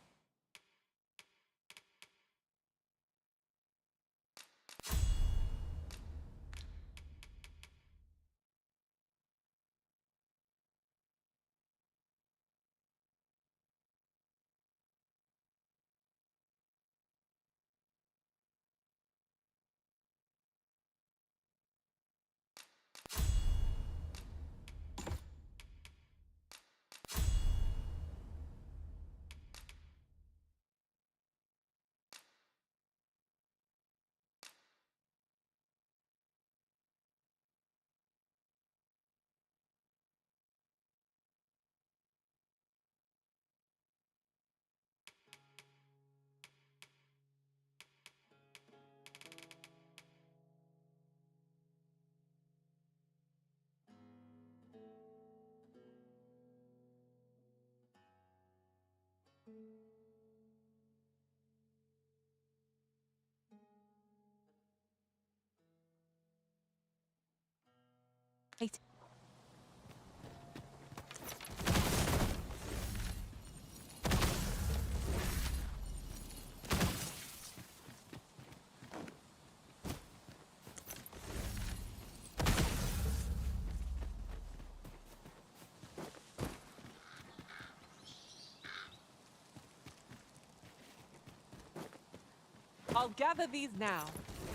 I'll gather these now.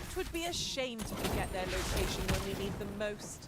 'Twould be a shame to forget their location when we need them most.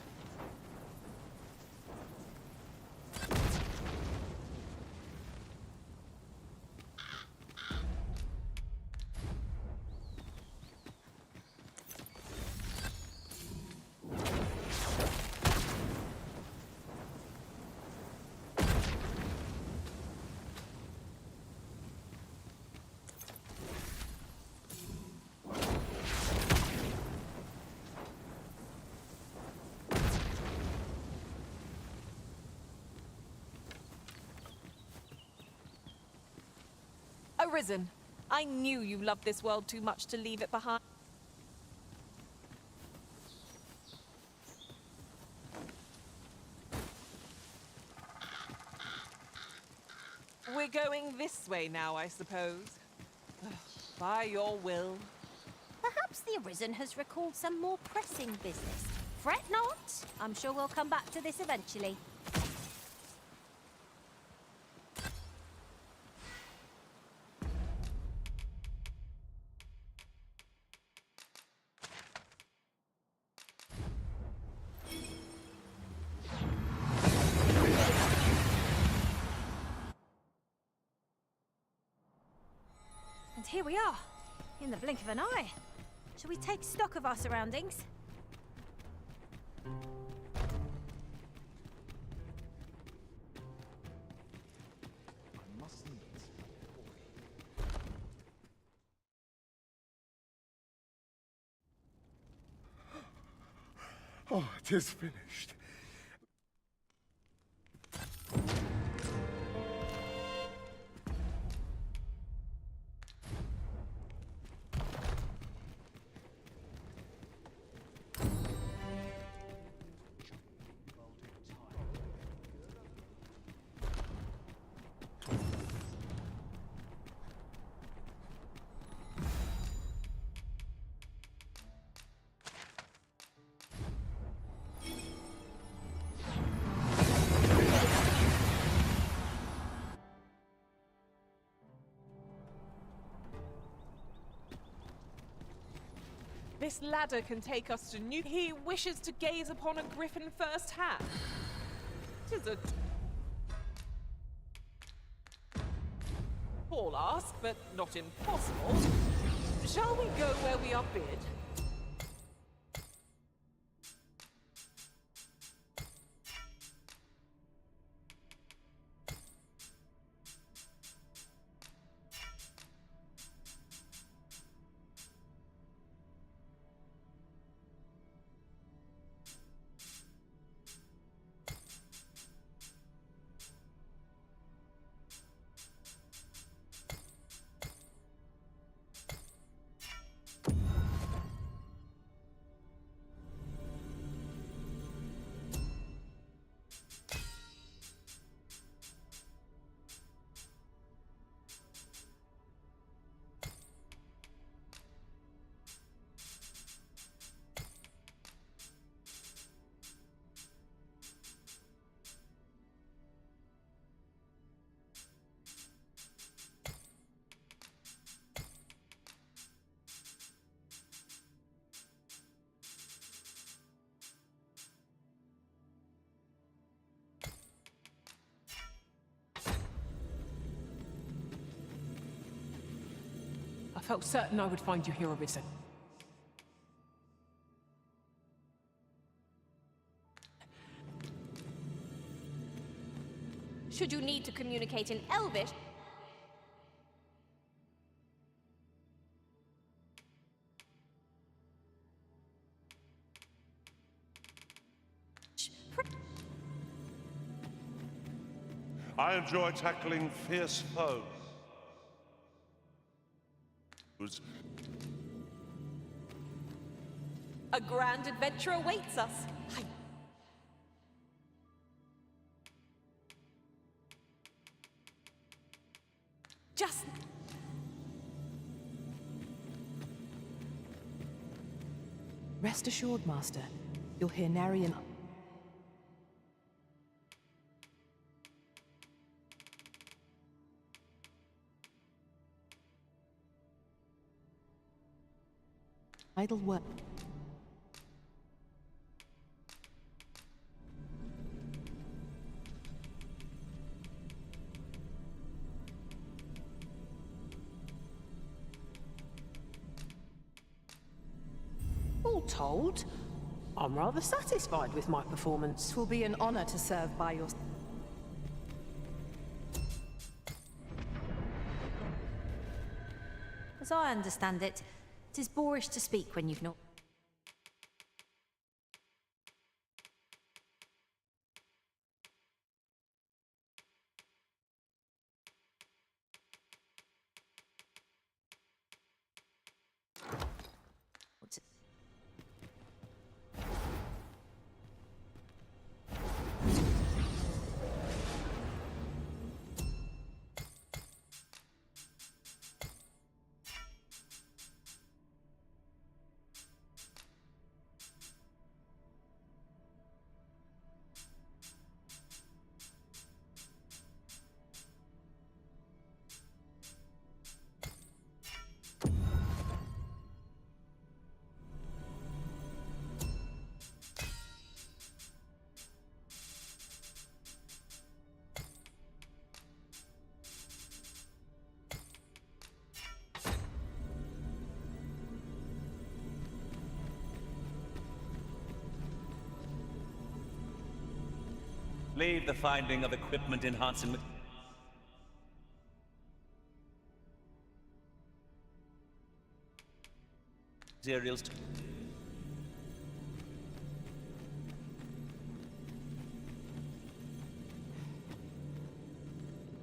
Arisen, I knew you loved this world too much to leave it behind. We're going this way now, I suppose. By your will. Perhaps the Arisen has recalled some more pressing business. Fret not. I'm sure we'll come back to this eventually. And here we are, in the blink of an eye. Shall we take stock of our surroundings? Oh, it is finished. This ladder can take us to New... He wishes to gaze upon a griffin firsthand. 'Tis a tall ask, but not impossible. Shall we go where we are bid? felt certain I would find you here, Arisen. Should you need to communicate in Elvish, I enjoy tackling fierce foes. A grand adventure awaits us. Just... Rest assured, Master. You'll hear nary an... idle word. All told, I'm rather satisfied with my performance. It will be an honor to serve by your... as I understand it, it is boorish to speak when you've not... Leave the finding of equipment enhancing materials to...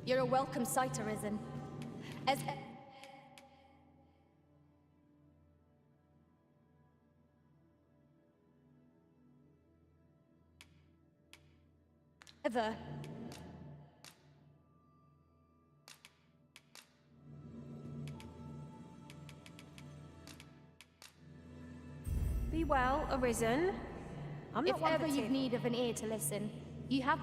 You're a welcome sight, Arisen. As... ever. Be well, Arisen. I'm not If one ever for you've tip. need of an ear to listen, you have...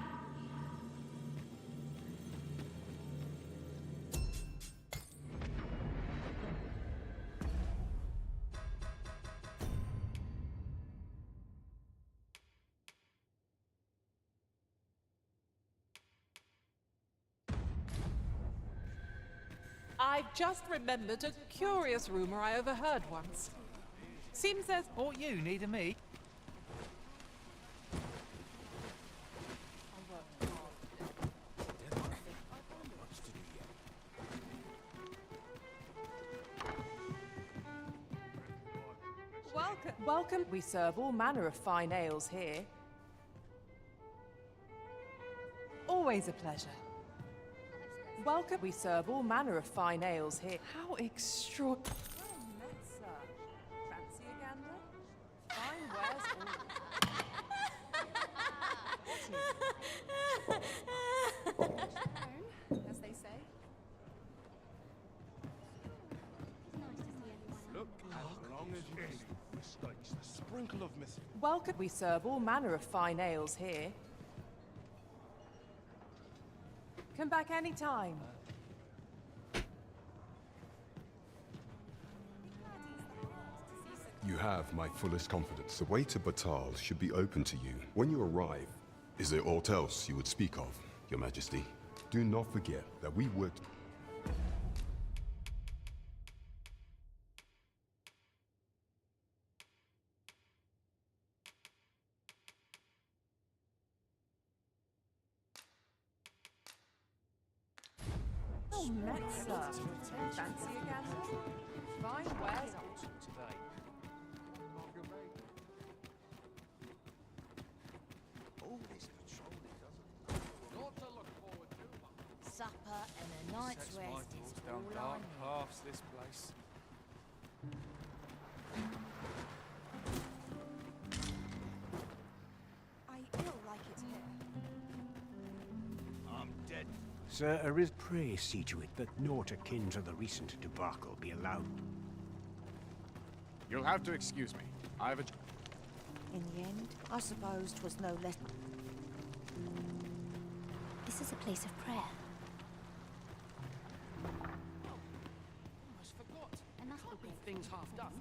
I've just remembered a curious rumor I overheard once. Seems there's... Or you needing me? Welcome. We serve all manner of fine ales here. Always a pleasure. Welcome. We serve all manner of fine ales here. How extraordinary. Fancy a gander? Fine wares all... as they say. Look, as long as you mistakes, a sprinkle of mis... Welcome. We serve all manner of fine ales here. Come back any time. You have my fullest confidence. The way to Batal should be open to you. When you arrive, is there aught else you would speak of, Your Majesty? Do not forget that we worked... Metzler. Fancy a gander? Fine wares. All this patrolling doesn't. Not to look forward to. Supper and a night's Sets my rest is thoughts down all I dark need. paths, this place. I ill like it here. I'm dead. Sir, Ariz, pray see to it that naught akin to the recent debacle be allowed. You'll have to excuse me. I have a... In the end, I suppose 'twas no less. This is a place of prayer. Almost forgot. Can't leave things half done.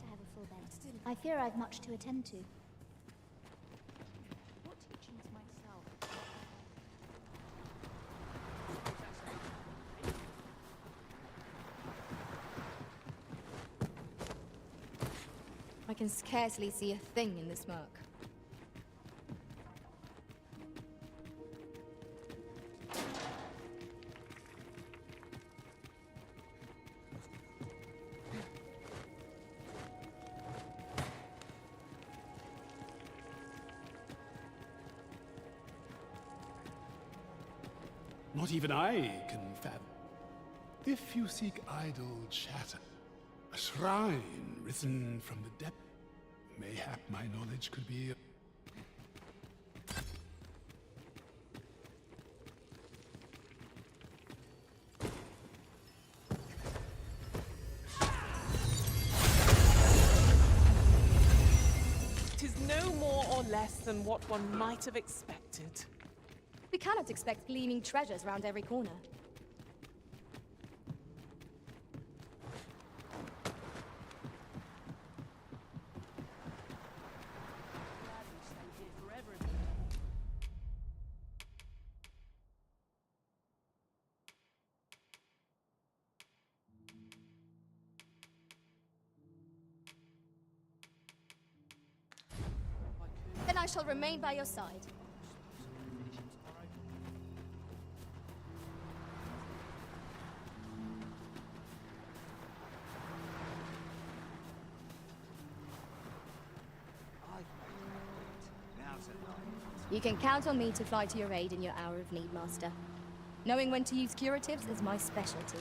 I fear I've much to attend to. What teachings myself? I can scarcely see a thing in the smoke. Not even I can fathom. If you seek idle chatter, a shrine risen from the depth, mayhap my knowledge could be... Tis no more or less than what one might have expected. We cannot expect gleaming treasures round every corner. Then I shall remain by your side. You can count on me to fly to your aid in your hour of need, Master. Knowing when to use curatives is my specialty.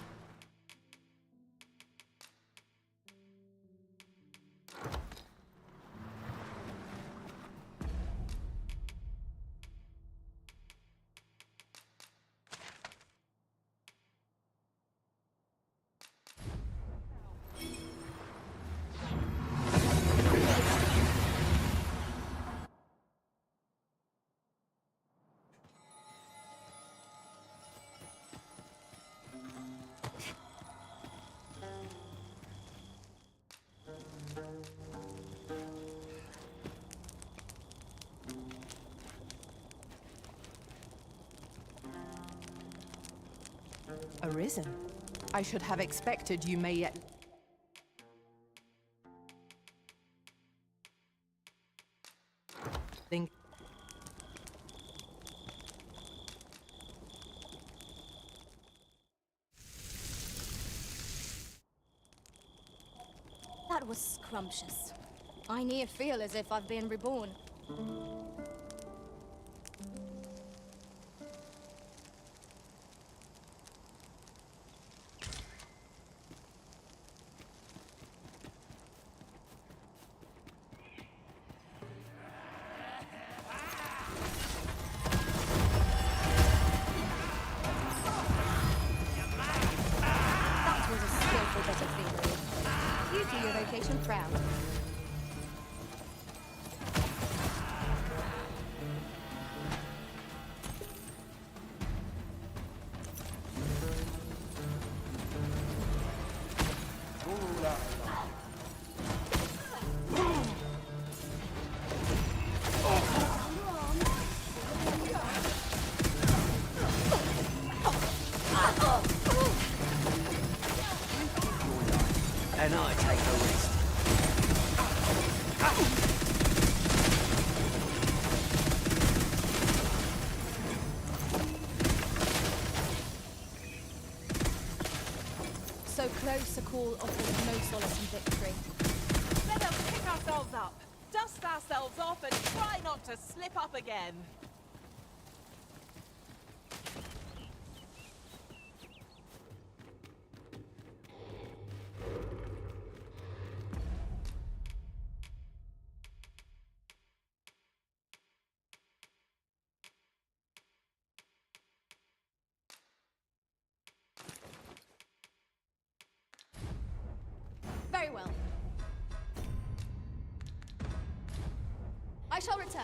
Arisen. I should have expected you may yet... think... That was scrumptious. I near feel as if I've been reborn. That was a skillful bit of thievery. You do your vocation proud. And I take the rest. So close, a call offers no solace in victory. Let us pick ourselves up, dust ourselves off, and try not to slip up again. Very well. I shall return.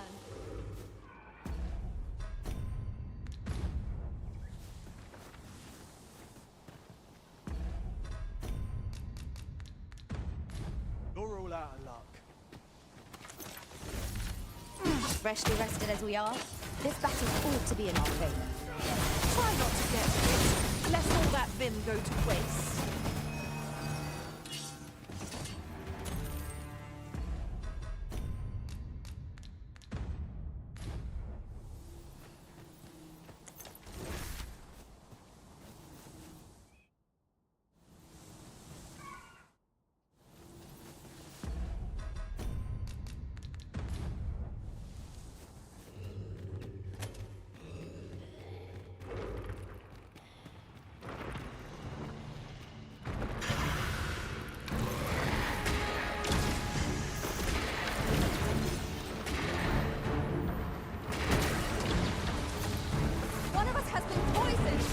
You're all out of luck. Freshly rested as we are, this battle ought to be in our favor. Try not to get hit, lest all that vim go to waste. One of us has been poisoned!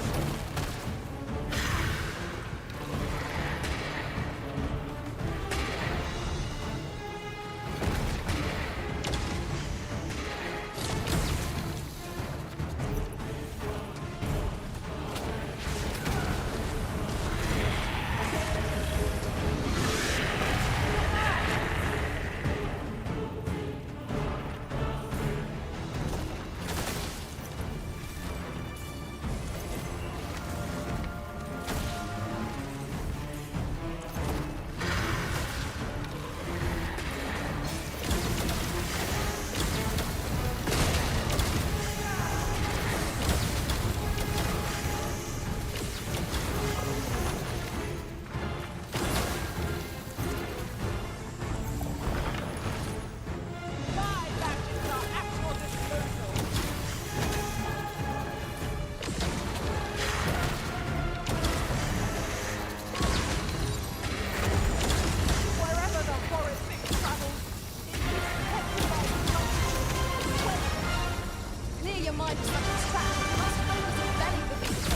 Clear your mind of such distraction. Must focus on belly the beast.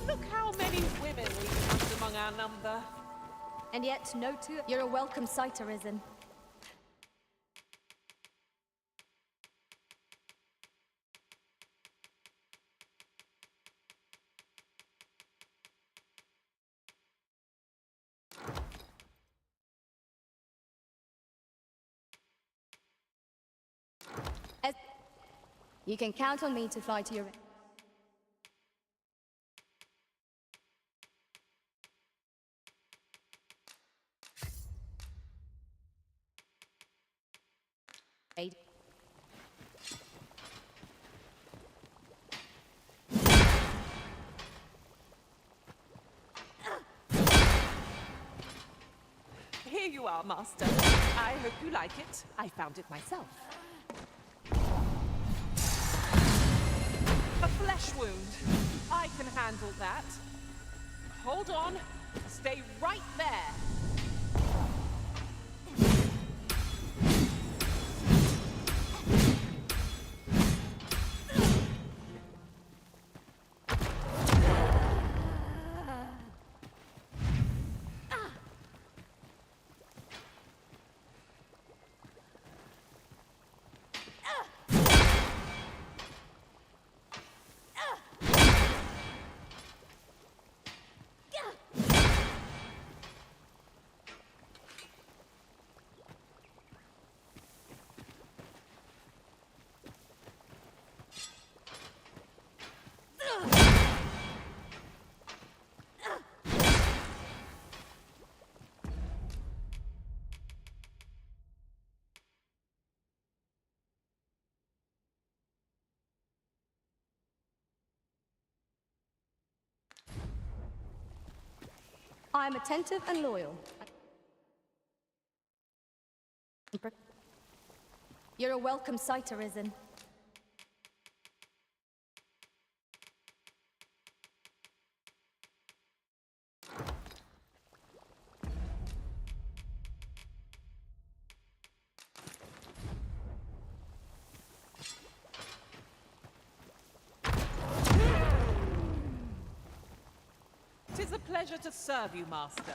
Look how many women we count among our number. And yet, no two. You're a welcome sight, Arisen. You can count on me to fly to your... aid. Here you are, Master. I hope you like it. I found it myself. A flesh wound. I can handle that. Hold on. Stay right I am attentive and loyal. You're a welcome sight, Arisen. Tis a pleasure to serve you, Master.